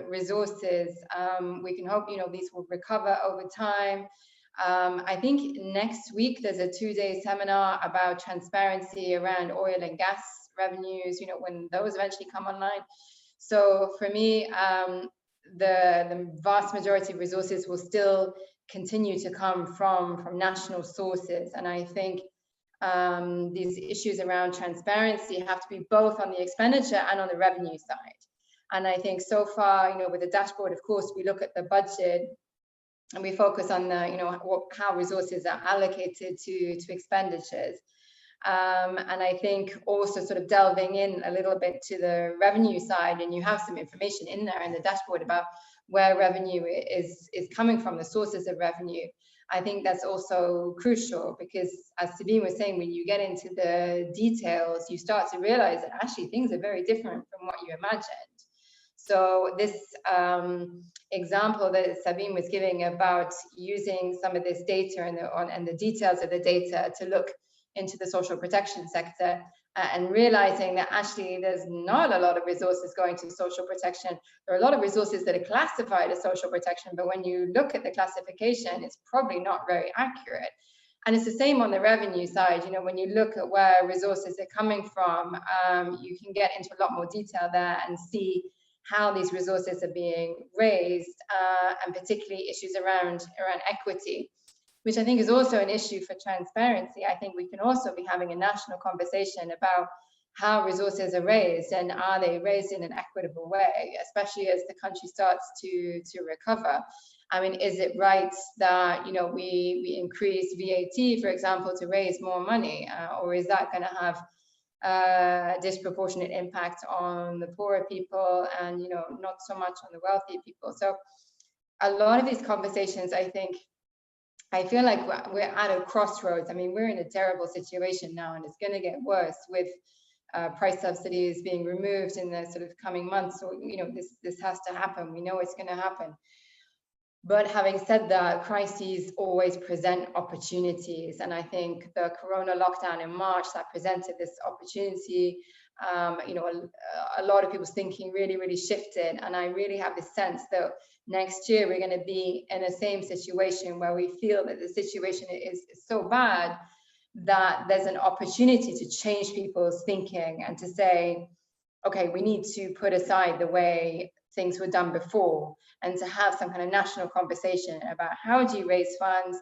resources. We can hope, you know, these will recover over time. I think next week there's a 2-day seminar about transparency around oil and gas revenues, you know, when those eventually come online. So for me, the vast majority of resources will still continue to come from national sources. And I think these issues around transparency have to be both on the expenditure and on the revenue side. And I think so far, you know, with the dashboard, of course, we look at the budget and we focus on the, you know, how resources are allocated to expenditures. And I think also sort of delving in a little bit to the revenue side, and you have some information in there in the dashboard about where revenue is coming from, the sources of revenue. I think that's also crucial, because as Sabine was saying, when you get into the details, you start to realize that actually things are very different from what you imagined. So this example that Sabine was giving about using some of this data and the details of the data to look into the social protection sector, and realizing that actually there's not a lot of resources going to social protection. There are a lot of resources that are classified as social protection, but when you look at the classification, it's probably not very accurate. And it's the same on the revenue side. You know, when you look at where resources are coming from, you can get into a lot more detail there and see how these resources are being raised, and particularly issues around equity, which I think is also an issue for transparency. I think we can also be having a national conversation about how resources are raised, and are they raised in an equitable way, especially as the country starts to recover. I mean, is it right that, you know, we increase VAT, for example, to raise more money, or is that going to have disproportionate impact on the poorer people and, you know, not so much on the wealthy people? So a lot of these conversations, I feel like we're at a crossroads. I mean, we're in a terrible situation now, and it's going to get worse with price subsidies being removed in the sort of coming months. So, you know, this has to happen. We know it's going to happen. But having said that, crises always present opportunities. And I think the Corona lockdown in March, that presented this opportunity. You know, a lot of people's thinking really, really shifted. And I really have this sense that next year we're going to be in the same situation where we feel that the situation is so bad that there's an opportunity to change people's thinking and to say, okay, we need to put aside the way things were done before, and to have some kind of national conversation about how do you raise funds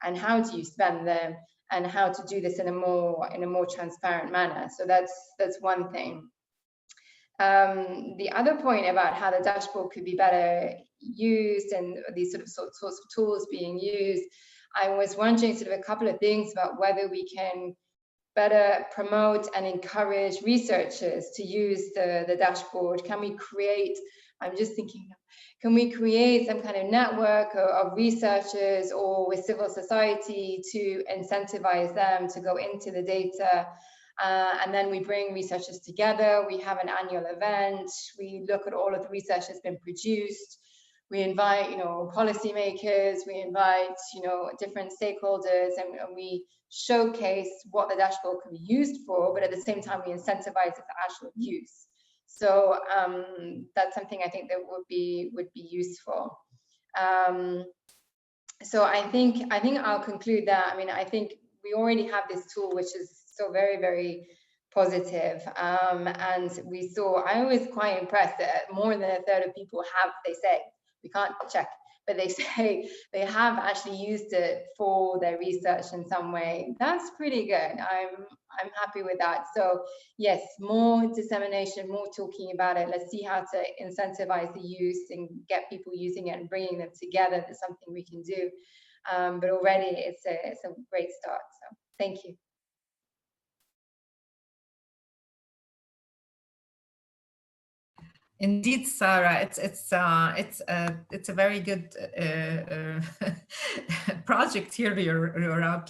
and how do you spend them, and how to do this in a more transparent manner. So that's one thing. The other point about how the dashboard could be better used and these sorts of tools being used, I was wondering sort of a couple of things about whether we can better promote and encourage researchers to use the dashboard. Can we create, I'm just thinking, can we create some kind of network of researchers or with civil society to incentivize them to go into the data? And then we bring researchers together, we have an annual event, we look at all of the research that's been produced, we invite, you know, policymakers, we invite, you know, different stakeholders, and we showcase what the dashboard can be used for, but at the same time we incentivize its actual use. So that's something I think that would be useful. So I think I'll conclude that. I mean, I think we already have this tool, which is so very, very positive. And we saw, I was quite impressed that more than a third of people have, they say, we can't check, but they say they have actually used it for their research in some way. That's pretty good. I'm happy with that. So yes, more dissemination, more talking about it. Let's see how to incentivize the use and get people using it and bringing them together. That's something we can do. But already it's a great start. So thank you. Indeed, Sarah, it's a very good project here. You're out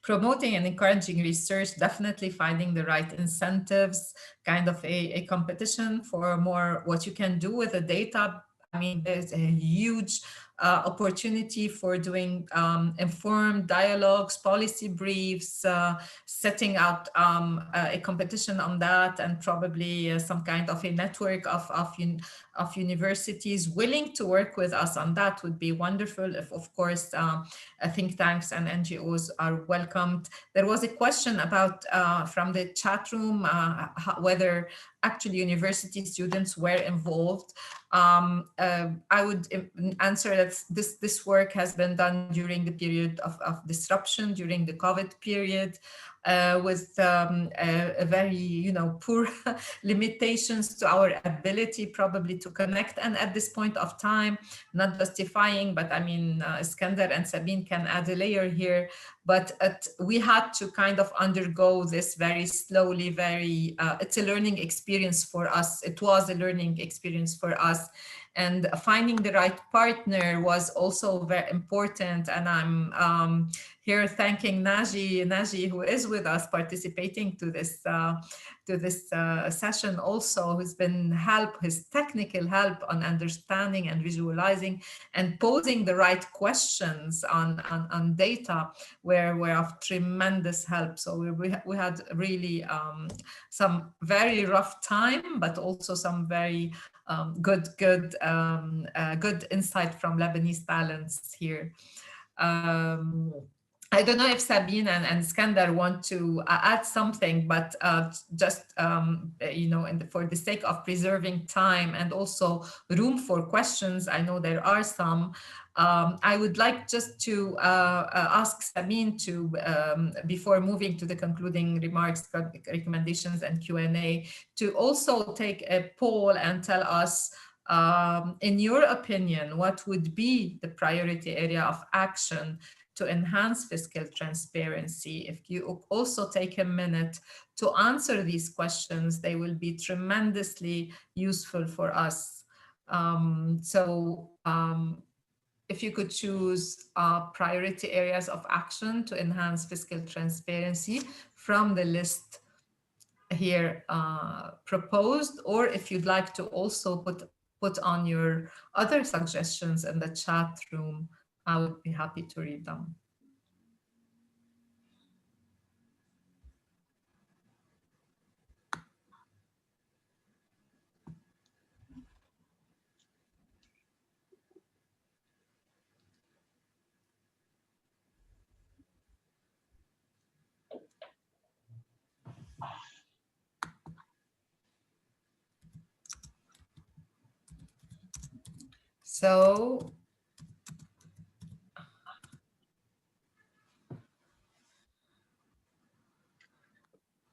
promoting and encouraging research, definitely finding the right incentives, kind of a competition for more what you can do with the data. I mean, there's a huge opportunity for doing informed dialogues, policy briefs, setting out a competition on that, and probably some kind of a network of universities willing to work with us on that would be wonderful. If, of course, think tanks and NGOs are welcomed. There was a question about from the chat room whether actually university students were involved. I would answer that this work has been done during the period of disruption, during the COVID period, with a very, poor limitations to our ability probably to connect. And at this point of time, not justifying, but I mean, Iskandar and Sabine can add a layer here, but we had to kind of undergo this very slowly, it's a learning experience for us. It was a learning experience for us. And finding the right partner was also very important. And I'm here thanking Naji, who is with us participating to this session also, who's been his technical help on understanding and visualizing and posing the right questions on data were of tremendous help. So we had really some very rough time, but also some very good insight from Lebanese talents here. I don't know if Sabine and Skandar want to add something, but just for the sake of preserving time and also room for questions, I know there are some. I would like just to ask Sabine to, before moving to the concluding remarks, recommendations, and Q&A, to also take a poll and tell us, in your opinion, what would be the priority area of action to enhance fiscal transparency? If you also take a minute to answer these questions, they will be tremendously useful for us. If you could choose priority areas of action to enhance fiscal transparency from the list here proposed, or if you'd like to also put on your other suggestions in the chat room, I would be happy to read them. So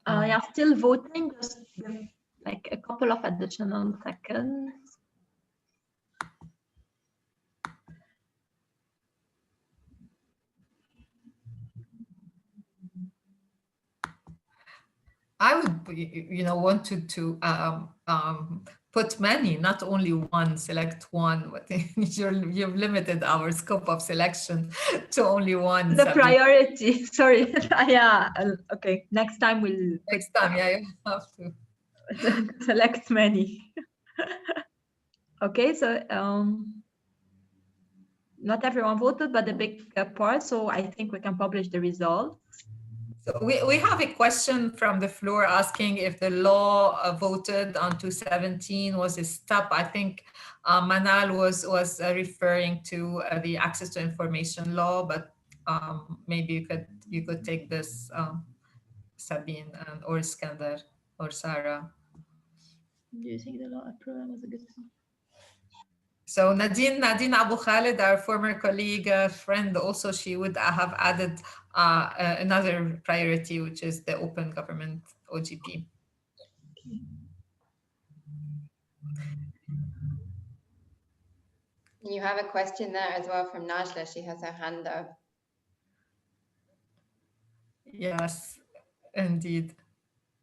yeah, still voting. Just give like a couple of additional seconds. I would, want to put many, not only one, select one. But you've limited our scope of selection to only one. The priority, sorry. Yeah, okay. Next time we'll... Next time, yeah, you have to. Select many. Okay, so not everyone voted, but a big part. So I think we can publish the results. So we have a question from the floor asking if the law voted on 217 was a step. I think Manal was referring to the access to information law, but maybe you could take this, Sabine or Iskandar or Sarah. Do you think the law program was a good thing? So Nadine Abu Khalid, our former colleague, friend, also she would have added another priority, which is the open government OGP. You have a question there as well from Najla. She has her hand up. Yes, indeed.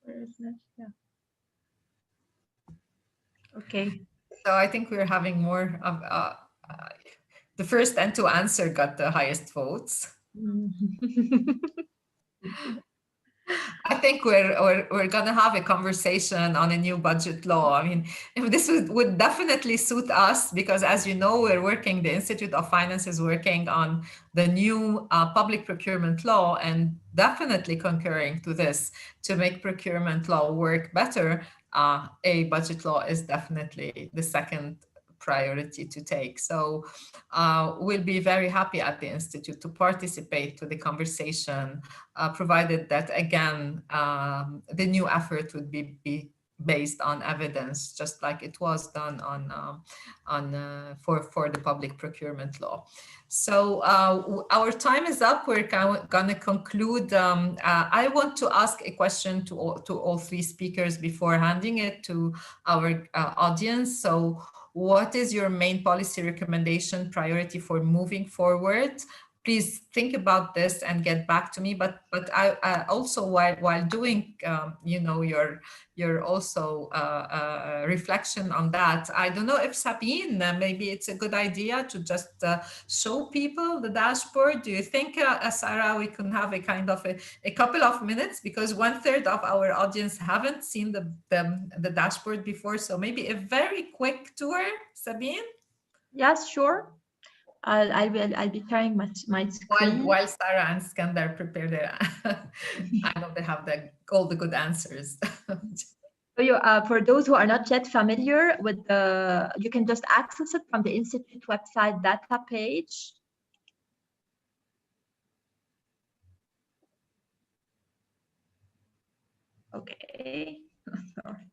Where is that? Yeah. Okay. So I think we're having more of the first and to answer got the highest votes. I think we're gonna have a conversation on a new budget law. I mean, this would definitely suit us because, as you know, the Institute of Finance is working on the new public procurement law, and definitely concurring to this to make procurement law work better. A budget law is definitely the second priority to take. So we'll be very happy at the Institute to participate to the conversation, provided that, again, the new effort would be based on evidence, just like it was done for the public procurement law. So our time is up. We're going to conclude. I want to ask a question to all three speakers before handing it to our audience. So what is your main policy recommendation priority for moving forward please think about this and get back to me. But I also, while doing your also reflection on that, I don't know if Sabine, maybe it's a good idea to just show people the dashboard. Do you think, Sarah, we can have a kind of a couple of minutes, because 1/3 of our audience haven't seen the dashboard before, so maybe a very quick tour, Sabine? Yes, sure. I'll be sharing my screen. While Sarah and Skandar prepare their, I know they have all the good answers. So for those who are not yet familiar with you can just access it from the Institute website data page. Okay, sorry.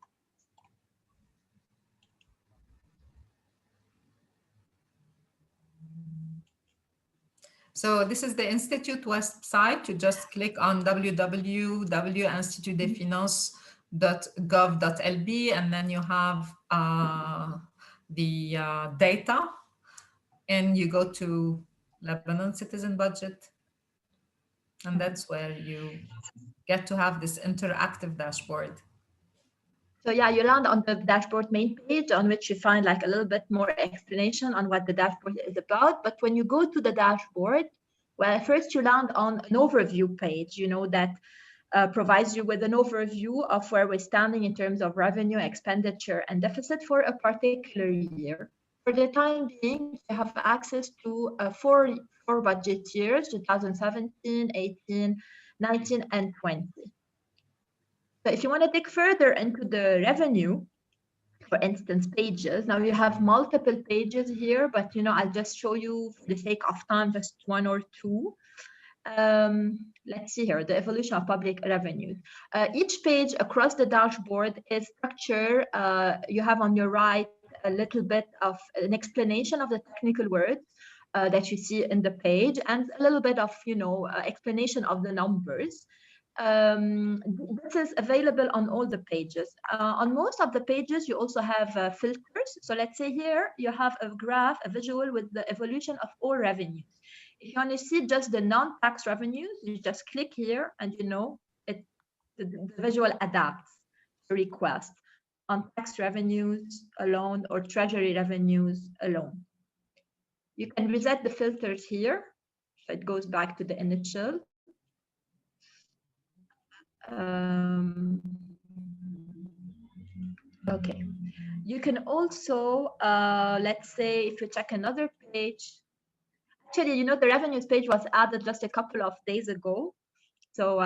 So this is the Institute website. You just click on www.institutdefinance.gov.lb, and then you have the data, and you go to Lebanon Citizen Budget, and that's where you get to have this interactive dashboard. So yeah, you land on the dashboard main page, on which you find like a little bit more explanation on what the dashboard is about. But when you go to the dashboard, well, first you land on an overview page, that provides you with an overview of where we're standing in terms of revenue, expenditure, and deficit for a particular year. For the time being, you have access to four budget years, 2017, 18, 19, and 20. So if you want to dig further into the revenue, for instance, pages, now you have multiple pages here, but I'll just show you, for the sake of time, just one or two. Let's see here, the evolution of public revenues. Each page across the dashboard is structured. You have on your right a little bit of an explanation of the technical words that you see in the page, and a little bit of explanation of the numbers. This is available on all the pages. On most of the pages, you also have filters. So let's say here you have a graph, a visual with the evolution of all revenues. If you want to see just the non-tax revenues, you just click here, and the visual adapts the request on tax revenues alone or treasury revenues alone. You can reset the filters here, so it goes back to the initial. Okay, you can also, let's say, if you check another page, actually, the revenues page was added just a couple of days ago. So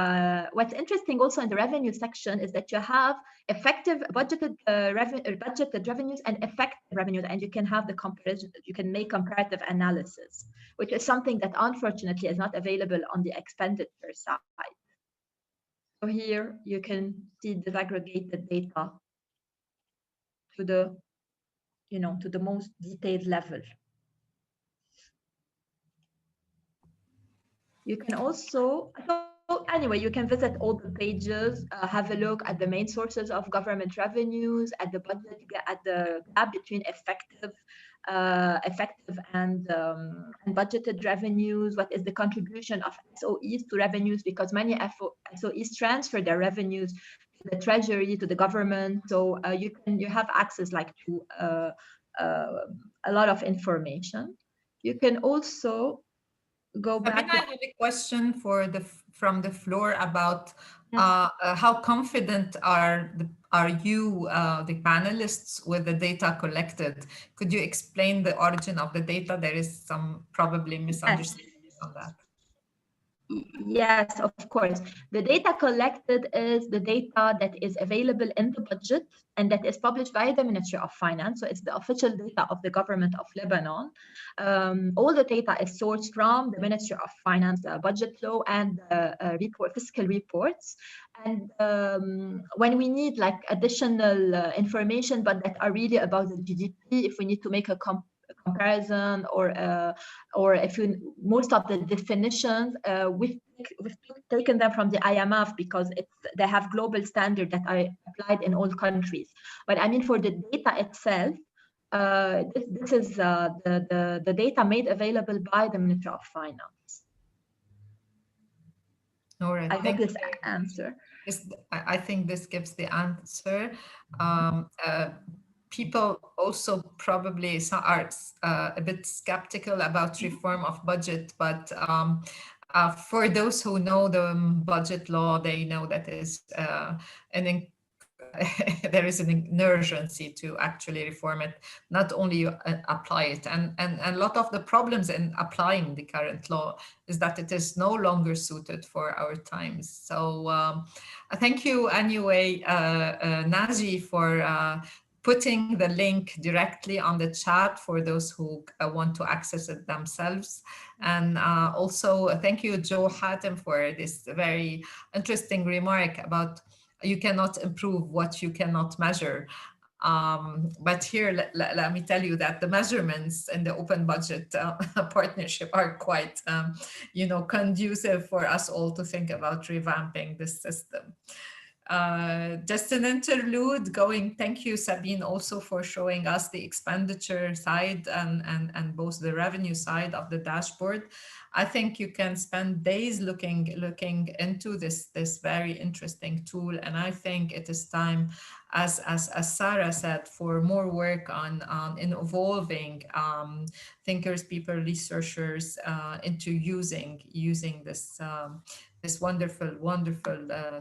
what's interesting also in the revenue section is that you have effective budgeted revenues and effective revenues, and you can have the comparison. You can make comparative analysis, which is something that unfortunately is not available on the expenditure side. So here you can see disaggregated data to the, to the most detailed level. You can also, anyway, you can visit all the pages, have a look at the main sources of government revenues, at the budget, at the gap between effective and budgeted revenues. What is the contribution of SOEs to revenues? Because many SOEs transfer their revenues to the treasury, to the government. So you have access to a lot of information. You can also go back. I have a question from the floor about how confident are you, the panelists, with the data collected? Could you explain the origin of the data? There is some probably misunderstanding on that. Yes, of course. The data collected is the data that is available in the budget and that is published by the Ministry of Finance. So it's the official data of the government of Lebanon. All the data is sourced from the Ministry of Finance budget law and fiscal reports. And when we need additional information, but that are really about the GDP, if we need to make a comparison, or if most of the definitions we've taken them from the IMF because they have global standards that are applied in all countries. But I mean, for the data itself, this is the data made available by the Ministry of Finance. All right. I hope this answer. I think this gives the answer. People also probably are a bit skeptical about reform of budget, but for those who know the budget law, they know that is there is an urgency to actually reform it, not only apply it. And a lot of the problems in applying the current law is that it is no longer suited for our times. So thank you anyway, Naji, for putting the link directly on the chat for those who want to access it themselves. And also thank you, Joe Hatem, for this very interesting remark about you cannot improve what you cannot measure. But here, let me tell you that the measurements in the open budget partnership are quite, conducive for us all to think about revamping this system. Just an interlude going. Thank you, Sabine, also for showing us the expenditure side and both the revenue side of the dashboard. I think you can spend days looking into this very interesting tool, and I think it is time, as Sarah said, for more work on in evolving thinkers, people, researchers into using this this wonderful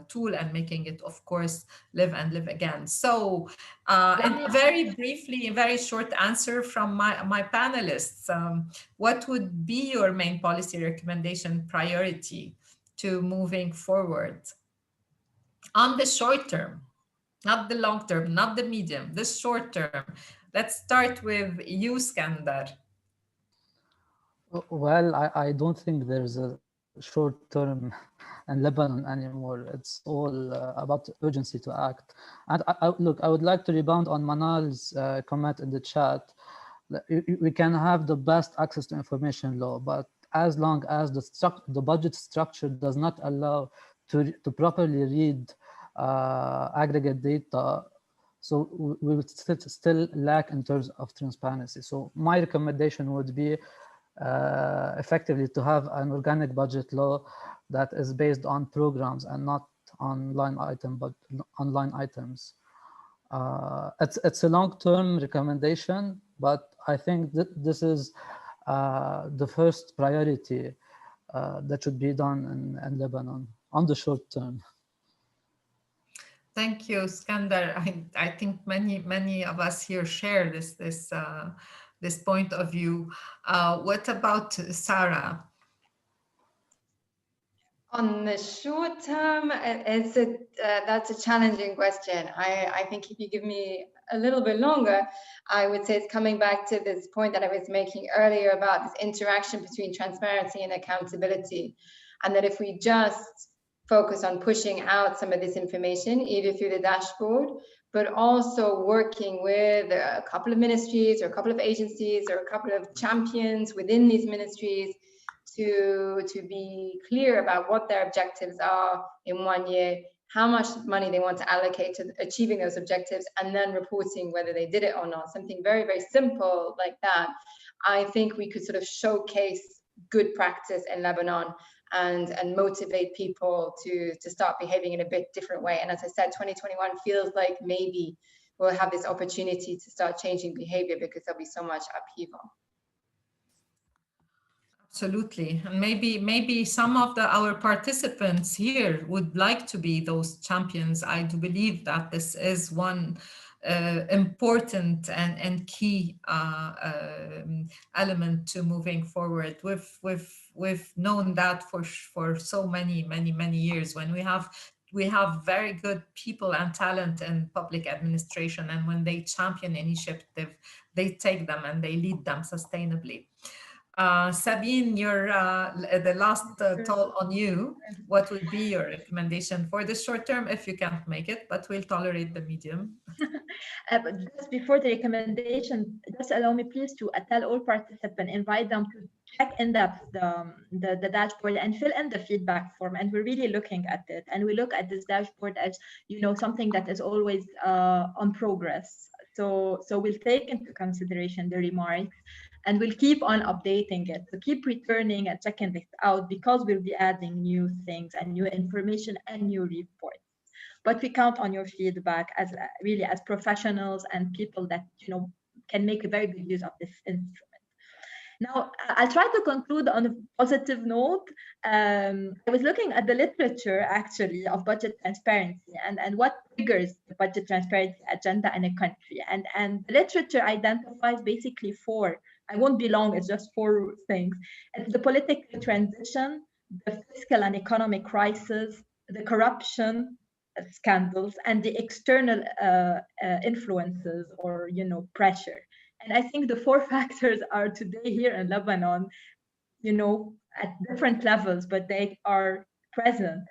tool and making it, of course, live and live again. So and very briefly, a very short answer from my panelists. What would be your main policy recommendation priority to moving forward on the short term, not the long term, not the medium, the short term? Let's start with you, Skandar. Well, I don't think there's a short term in Lebanon anymore. It's all about urgency to act. And look, I would like to rebound on Manal's comment in the chat. We can have the best access to information law, but as long as the budget structure does not allow to properly read aggregate data, so we would still lack in terms of transparency. So my recommendation would be effectively to have an organic budget law that is based on programs and not on line items. It's a long-term recommendation, but I think that this is the first priority that should be done in Lebanon on the short term. Thank you, Skandar. I think many of us here share this point of view. What about Sarah? On the short term, that's a challenging question. I think if you give me a little bit longer, I would say it's coming back to this point that I was making earlier about this interaction between transparency and accountability. And that if we just focus on pushing out some of this information, either through the dashboard, but also working with a couple of ministries or a couple of agencies or a couple of champions within these ministries to be clear about what their objectives are in 1 year, how much money they want to allocate to achieving those objectives, and then reporting whether they did it or not. Something very, very simple like that. I think we could sort of showcase good practice in Lebanon and motivate people to start behaving in a bit different way. And as I said, 2021 feels like maybe we'll have this opportunity to start changing behavior because there'll be so much upheaval. Absolutely. And maybe some of our participants here would like to be those champions. I do believe that this is one important and key element to moving forward. We've known that for so many years. When we have very good people and talent in public administration, and when they champion initiative, they take them and they lead them sustainably. Sabine, the last call on you. What would be your recommendation for the short term if you can't make it, but we'll tolerate the medium? Just before the recommendation, just allow me please to tell all participants, invite them to check in depth the dashboard and fill in the feedback form. And we're really looking at it. And we look at this dashboard as, something that is always on progress. So we'll take into consideration the remarks, and we'll keep on updating it. So keep returning and checking this out, because we'll be adding new things and new information and new reports. But we count on your feedback as really as professionals and people that can make a very good use of this instrument. Now, I'll try to conclude on a positive note. I was looking at the literature, actually, of budget transparency and what triggers the budget transparency agenda in a country. And the literature identifies basically four. I won't be long, it's just four things. It's the political transition, the fiscal and economic crisis, the corruption scandals, and the external influences or pressure. And I think the four factors are today here in Lebanon, at different levels, but they are present.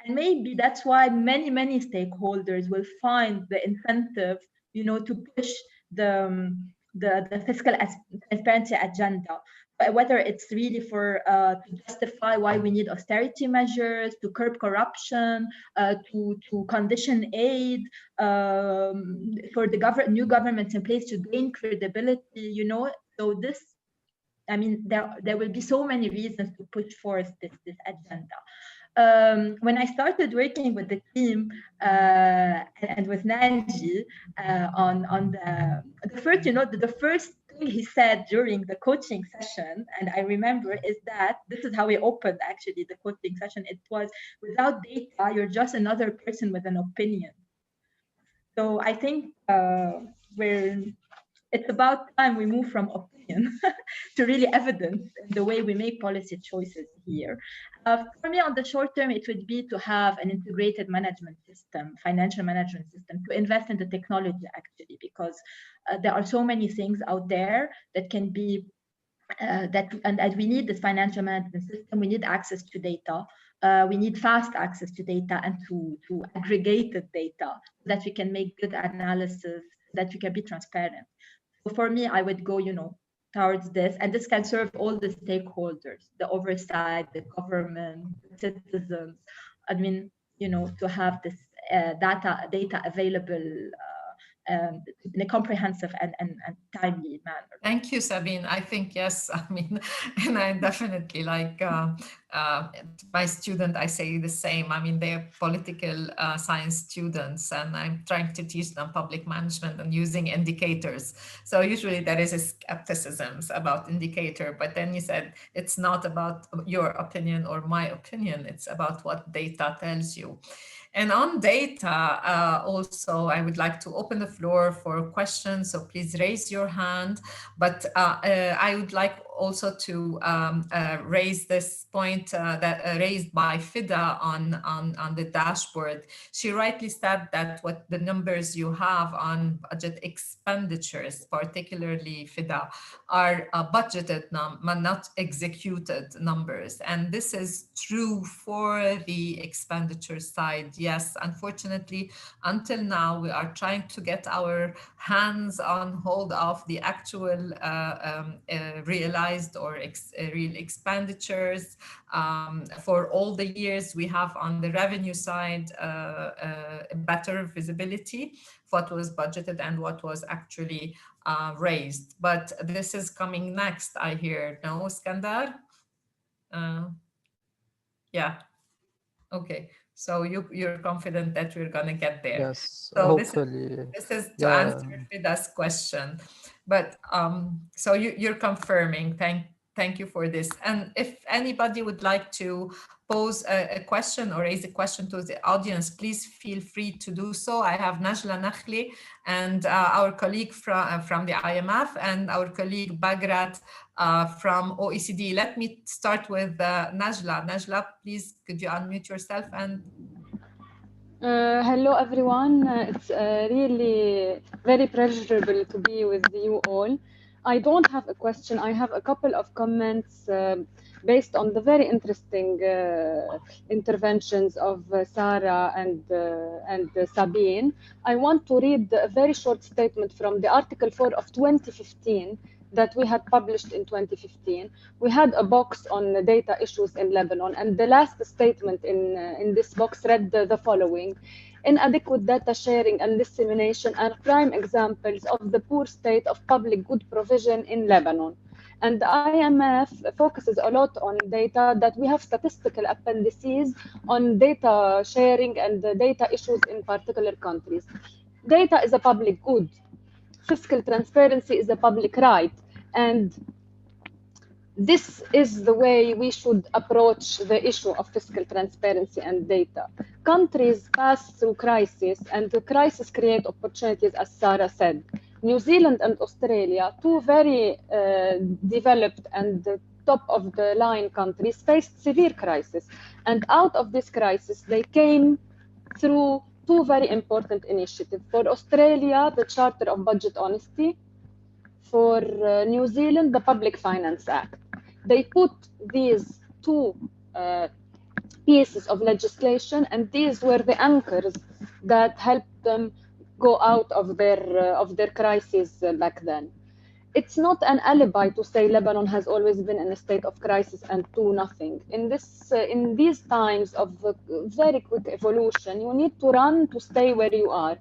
And maybe that's why many stakeholders will find the incentive, to push the fiscal transparency agenda, whether it's really to justify why we need austerity measures, to curb corruption, to condition aid, for the new governments in place to gain credibility, So this, there will be so many reasons to push forth this agenda. When I started working with the team and with Nanji on the first, the first thing he said during the coaching session, and I remember, is that this is how we opened actually the coaching session. It was, without data, you're just another person with an opinion. So I think it's about time we move from opinion to really evidence in the way we make policy choices here. For me, on the short term, it would be to have an integrated management system, financial management system, to invest in the technology, actually, because there are so many things out there that can be, and we need this financial management system. We need access to data. We need fast access to data and to aggregated data, so that we can make good analysis, that we can be transparent. So for me, I would go, towards this, and this can serve all the stakeholders, the oversight, the government, the citizens. To have this data available in a comprehensive and timely manner. Thank you, Sabine. I think, yes, and I definitely, like my student, I say the same. They're political science students, and I'm trying to teach them public management and using indicators. So usually there is a skepticism about indicator, but then you said it's not about your opinion or my opinion, it's about what data tells you. And on data, also, I would like to open the floor for questions, so please raise your hand. But I would like also to raise this point that raised by Fida on the dashboard. She rightly said that what the numbers you have on budget expenditures, particularly Fida, are budgeted not executed numbers. And this is true for the expenditure side. Yes, unfortunately, until now, we are trying to get our hands on hold of the actual realized or real expenditures for all the years. We have on the revenue side better visibility of what was budgeted and what was actually raised. But this is coming next, I hear. No, Skandar? Yeah. Okay. So you're confident that we're going to get there. Yes, so hopefully. This is to answer Fida's question. But so you're confirming. Thank you for this. And if anybody would like to pose a question or raise a question to the audience, please feel free to do so. I have Najla Nakhli and our colleague from the IMF and our colleague Bagrat from OECD. Let me start with Najla. Najla, please, could you unmute yourself and... Hello, everyone. It's really very pleasurable to be with you all. I don't have a question. I have a couple of comments based on the very interesting interventions of Sarah and Sabine. I want to read a very short statement from the Article 4 of 2015 that we had published in 2015. We had a box on the data issues in Lebanon, and the last statement in this box read the following: Inadequate data sharing and dissemination are prime examples of the poor state of public good provision in Lebanon. And the IMF focuses a lot on data, that we have statistical appendices on data sharing and the data issues in particular countries. Data is a public good. Fiscal transparency is a public right. And this is the way we should approach the issue of fiscal transparency and data. Countries pass through crisis, and the crisis create opportunities, as Sarah said. New Zealand and Australia, two very developed and top of the line countries, faced severe crisis. And out of this crisis, they came through two very important initiatives. For Australia, the Charter of Budget Honesty. For New Zealand, the Public Finance Act. They put these two pieces of legislation, and these were the anchors that helped them go out of their crisis back then. It's not an alibi to say Lebanon has always been in a state of crisis and do nothing. In these times of very quick evolution, you need to run to stay where you are.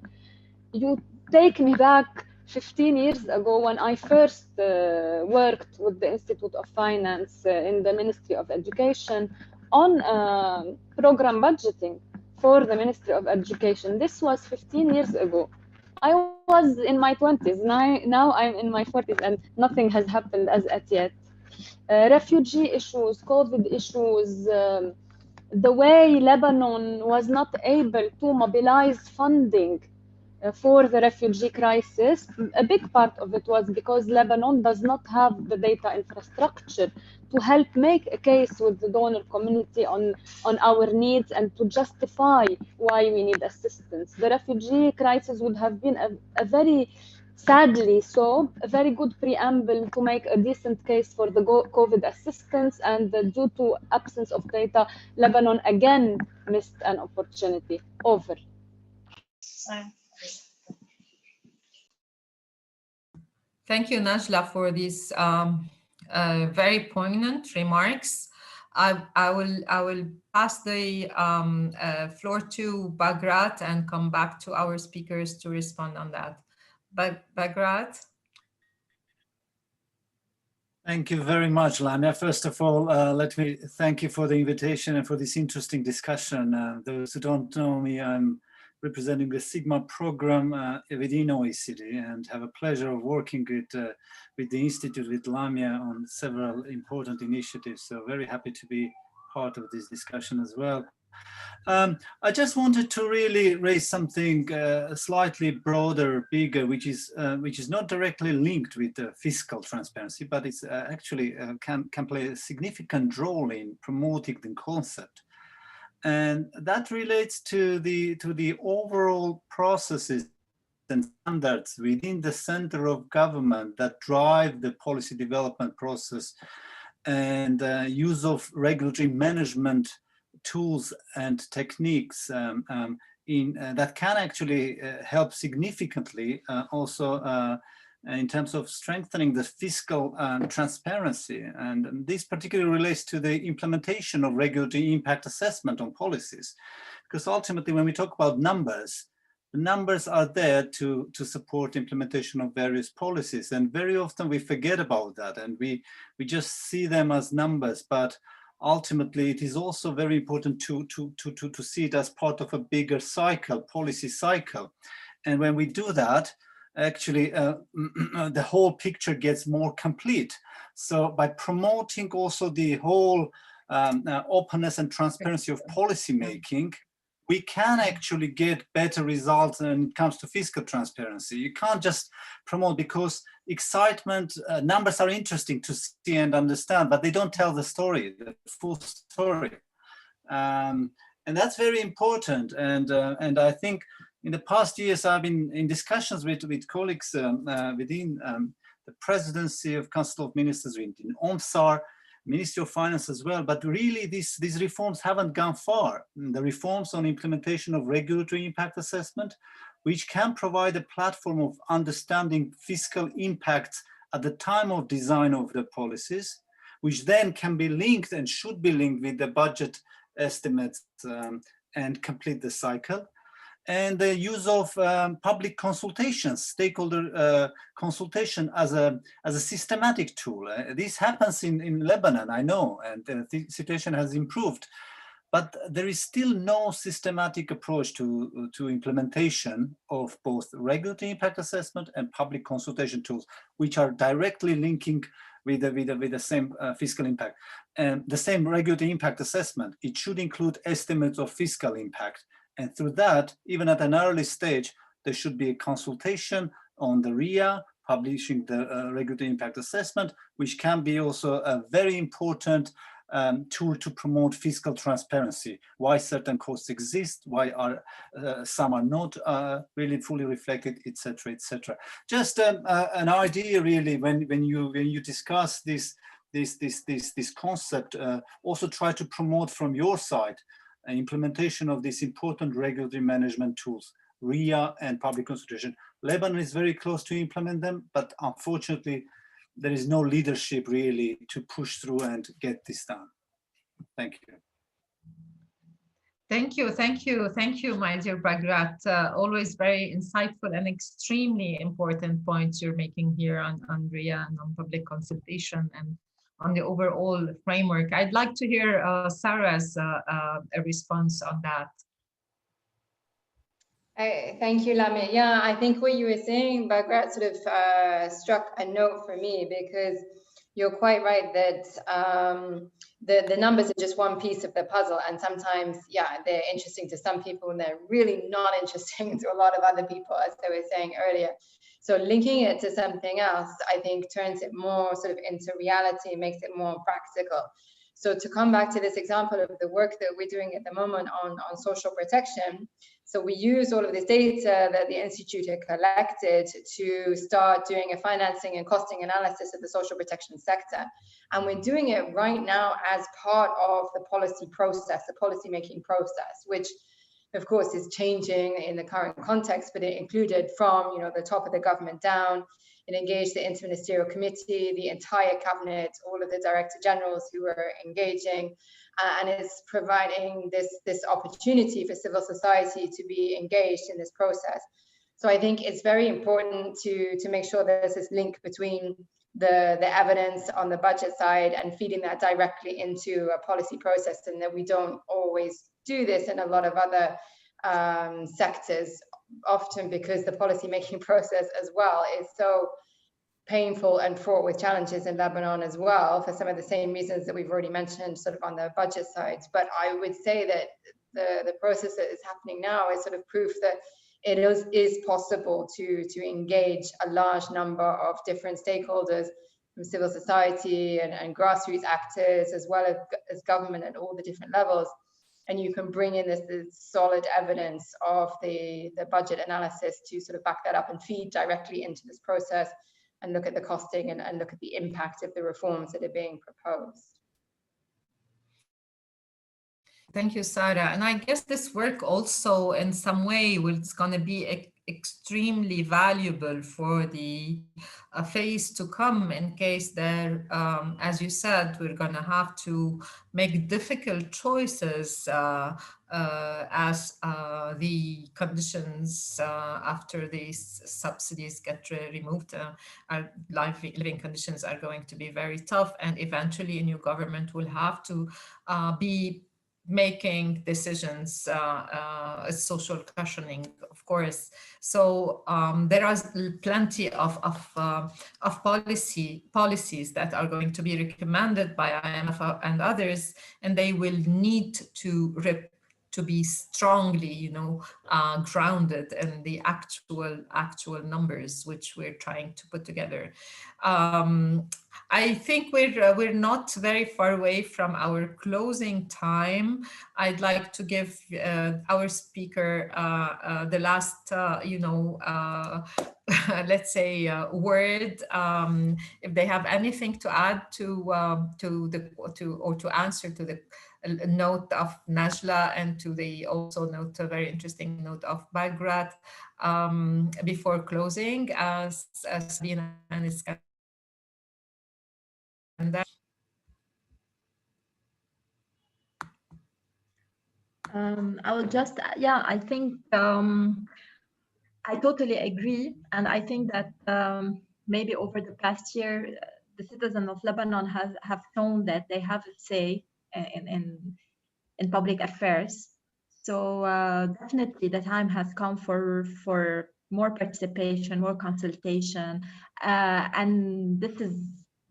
You take me back 15 years ago when I first worked with the Institute of Finance in the Ministry of Education on program budgeting for the Ministry of Education. This was 15 years ago. I was in my 20s. Now I'm in my 40s and nothing has happened as yet. Refugee issues, COVID issues, the way Lebanon was not able to mobilize funding for the refugee crisis, a big part of it was because Lebanon does not have the data infrastructure to help make a case with the donor community on our needs and to justify why we need assistance. The refugee crisis would have been a very, sadly so, a very good preamble to make a decent case for the COVID assistance, and due to absence of data, Lebanon again missed an opportunity. Over. Thank you, Najla, for these very poignant remarks. I will pass the floor to Bagrat and come back to our speakers to respond on that. Bagrat? Thank you very much, Lamia. First of all, let me thank you for the invitation and for this interesting discussion. Those who don't know me, I'm representing the Sigma program within OECD, and have a pleasure of working with the Institute, with Lamia, on several important initiatives. So very happy to be part of this discussion as well. I just wanted to really raise something slightly broader, bigger, which is not directly linked with fiscal transparency, but it's actually can play a significant role in promoting the concept. And that relates to the overall processes and standards within the center of government that drive the policy development process, and use of regulatory management tools and techniques that can actually help significantly also in terms of strengthening the fiscal transparency. And this particularly relates to the implementation of regulatory impact assessment on policies. Because ultimately, when we talk about numbers, the numbers are there to support implementation of various policies. And very often we forget about that, and we just see them as numbers. But ultimately, it is also very important to see it as part of a bigger cycle, policy cycle. And when we do that, actually the whole picture gets more complete. So by promoting also the whole openness and transparency of policy making, we can actually get better results when it comes to fiscal transparency. You can't just promote, because excitement, numbers are interesting to see and understand, but they don't tell the story, the full story. And that's very important. And I think in the past years, I've been in discussions with colleagues within the Presidency of Council of Ministers, in OMSAR, Ministry of Finance as well. But really, these reforms haven't gone far. The reforms on implementation of regulatory impact assessment, which can provide a platform of understanding fiscal impacts at the time of design of the policies, which then can be linked and should be linked with the budget estimates and complete the cycle. and the use of public consultations, stakeholder consultation as a systematic tool. This happens in Lebanon, I know, and the situation has improved, but there is still no systematic approach to implementation of both regulatory impact assessment and public consultation tools, which are directly linking with the same fiscal impact. And the same regulatory impact assessment, it should include estimates of fiscal impact. And through that, even at an early stage, there should be a consultation on the RIA, publishing the regulatory impact assessment, which can be also a very important tool to promote fiscal transparency, why certain costs exist, why some are not really fully reflected, etc., etc. Just an idea, really, when you discuss this concept, also try to promote from your side an implementation of these important regulatory management tools, RIA and public consultation. Lebanon is very close to implement them, but unfortunately, there is no leadership really to push through and get this done. Thank you. Thank you, my dear Bagrat. Always very insightful and extremely important points you're making here on RIA and on public consultation and on the overall framework. I'd like to hear Sarah's a response on that. Thank you, Lami. Yeah, I think what you were saying, Bagrat, sort of struck a note for me, because you're quite right that the numbers are just one piece of the puzzle, and sometimes, yeah, they're interesting to some people and they're really not interesting to a lot of other people, as they were saying earlier. So linking it to something else, I think, turns it more sort of into reality, makes it more practical. So to come back to this example of the work that we're doing at the moment on social protection, so we use all of this data that the Institute had collected to start doing a financing and costing analysis of the social protection sector. And we're doing it right now as part of the policy process, the policy-making process, which of course is changing in the current context, but it included from the top of the government down. It engaged the interministerial committee, the entire cabinet, all of the director generals who were engaging, and it's providing this opportunity for civil society to be engaged in this process. So I think it's very important to make sure there's this link between the evidence on the budget side and feeding that directly into a policy process, and that we don't always do this in a lot of other sectors, often because the policy making process as well is so painful and fraught with challenges in Lebanon as well, for some of the same reasons that we've already mentioned sort of on the budget side. But I would say that the process that is happening now is sort of proof that it is possible to engage a large number of different stakeholders from civil society and grassroots actors, as well as government at all the different levels. And you can bring in this solid evidence of the budget analysis to sort of back that up and feed directly into this process and look at the costing and look at the impact of the reforms that are being proposed. Thank you, Sarah. And I guess this work also in some way is going to be extremely valuable for the phase to come, in case there, as you said, we're going to have to make difficult choices as the conditions after these subsidies get removed. Our living conditions are going to be very tough, and eventually a new government will have to be making decisions, social cushioning, of course. So there are plenty of policies that are going to be recommended by IMF and others, and they will need to be strongly, grounded in the actual numbers which we're trying to put together. I think we're not very far away from our closing time. I'd like to give our speaker the last, let's say, word. If they have anything to add to answer to the note of Najla, and to the also note, a very interesting note of Bagrat, before closing, as Sabina and Iskandar. I will just, I think I totally agree. And I think that maybe over the past year, the citizens of Lebanon have shown that they have a say in public affairs. So definitely the time has come for more participation, more consultation. And this is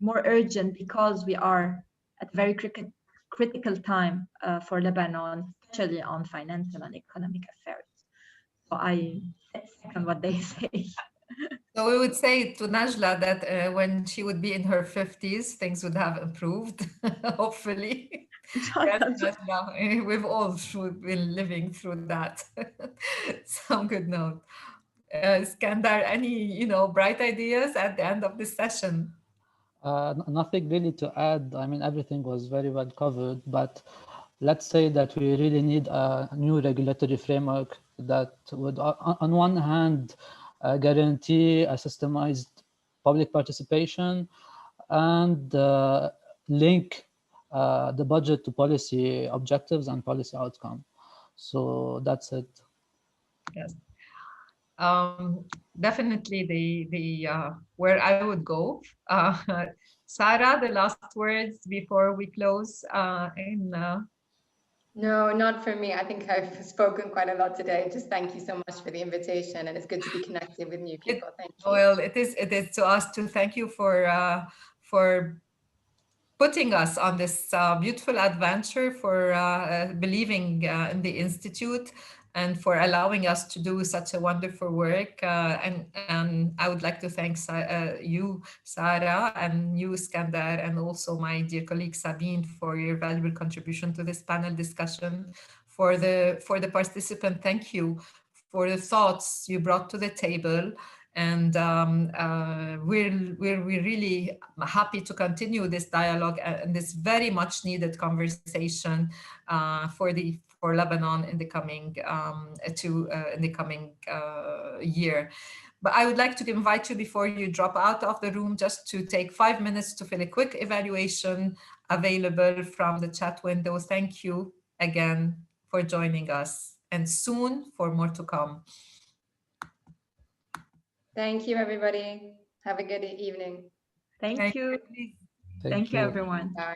more urgent because we are at a very critical time for Lebanon, especially on financial and economic affairs. So I second what they say. So we would say to Najla that when she would be in her 50s, things would have improved, hopefully. Yes, Najla, we've all been living through that. Some good note. Skandar, any bright ideas at the end of this session? Nothing really to add. I mean, everything was very well covered, but let's say that we really need a new regulatory framework that would, on one hand, guarantee a systemized public participation and link the budget to policy objectives and policy outcome. So that's it. Yes. Definitely the where I would go. Sarah, the last words before we close. No, not for me. I think I've spoken quite a lot today. Just thank you so much for the invitation, and it's good to be connected with new people. Thank you. Well, it is to us to thank you for putting us on this beautiful adventure, for believing in the Institute, and for allowing us to do such a wonderful work. And I would like to thank you, Sarah, and you, Skandar, and also my dear colleague Sabine for your valuable contribution to this panel discussion. For the participant, thank you for the thoughts you brought to the table. And we're really happy to continue this dialogue and this very much needed conversation for Lebanon in the coming year. But I would like to invite you, before you drop out of the room, just to take 5 minutes to fill a quick evaluation available from the chat window. Thank you again for joining us, and soon for more to come. Thank you, everybody. Have a good evening. Thank you. Thank you, everyone. Bye.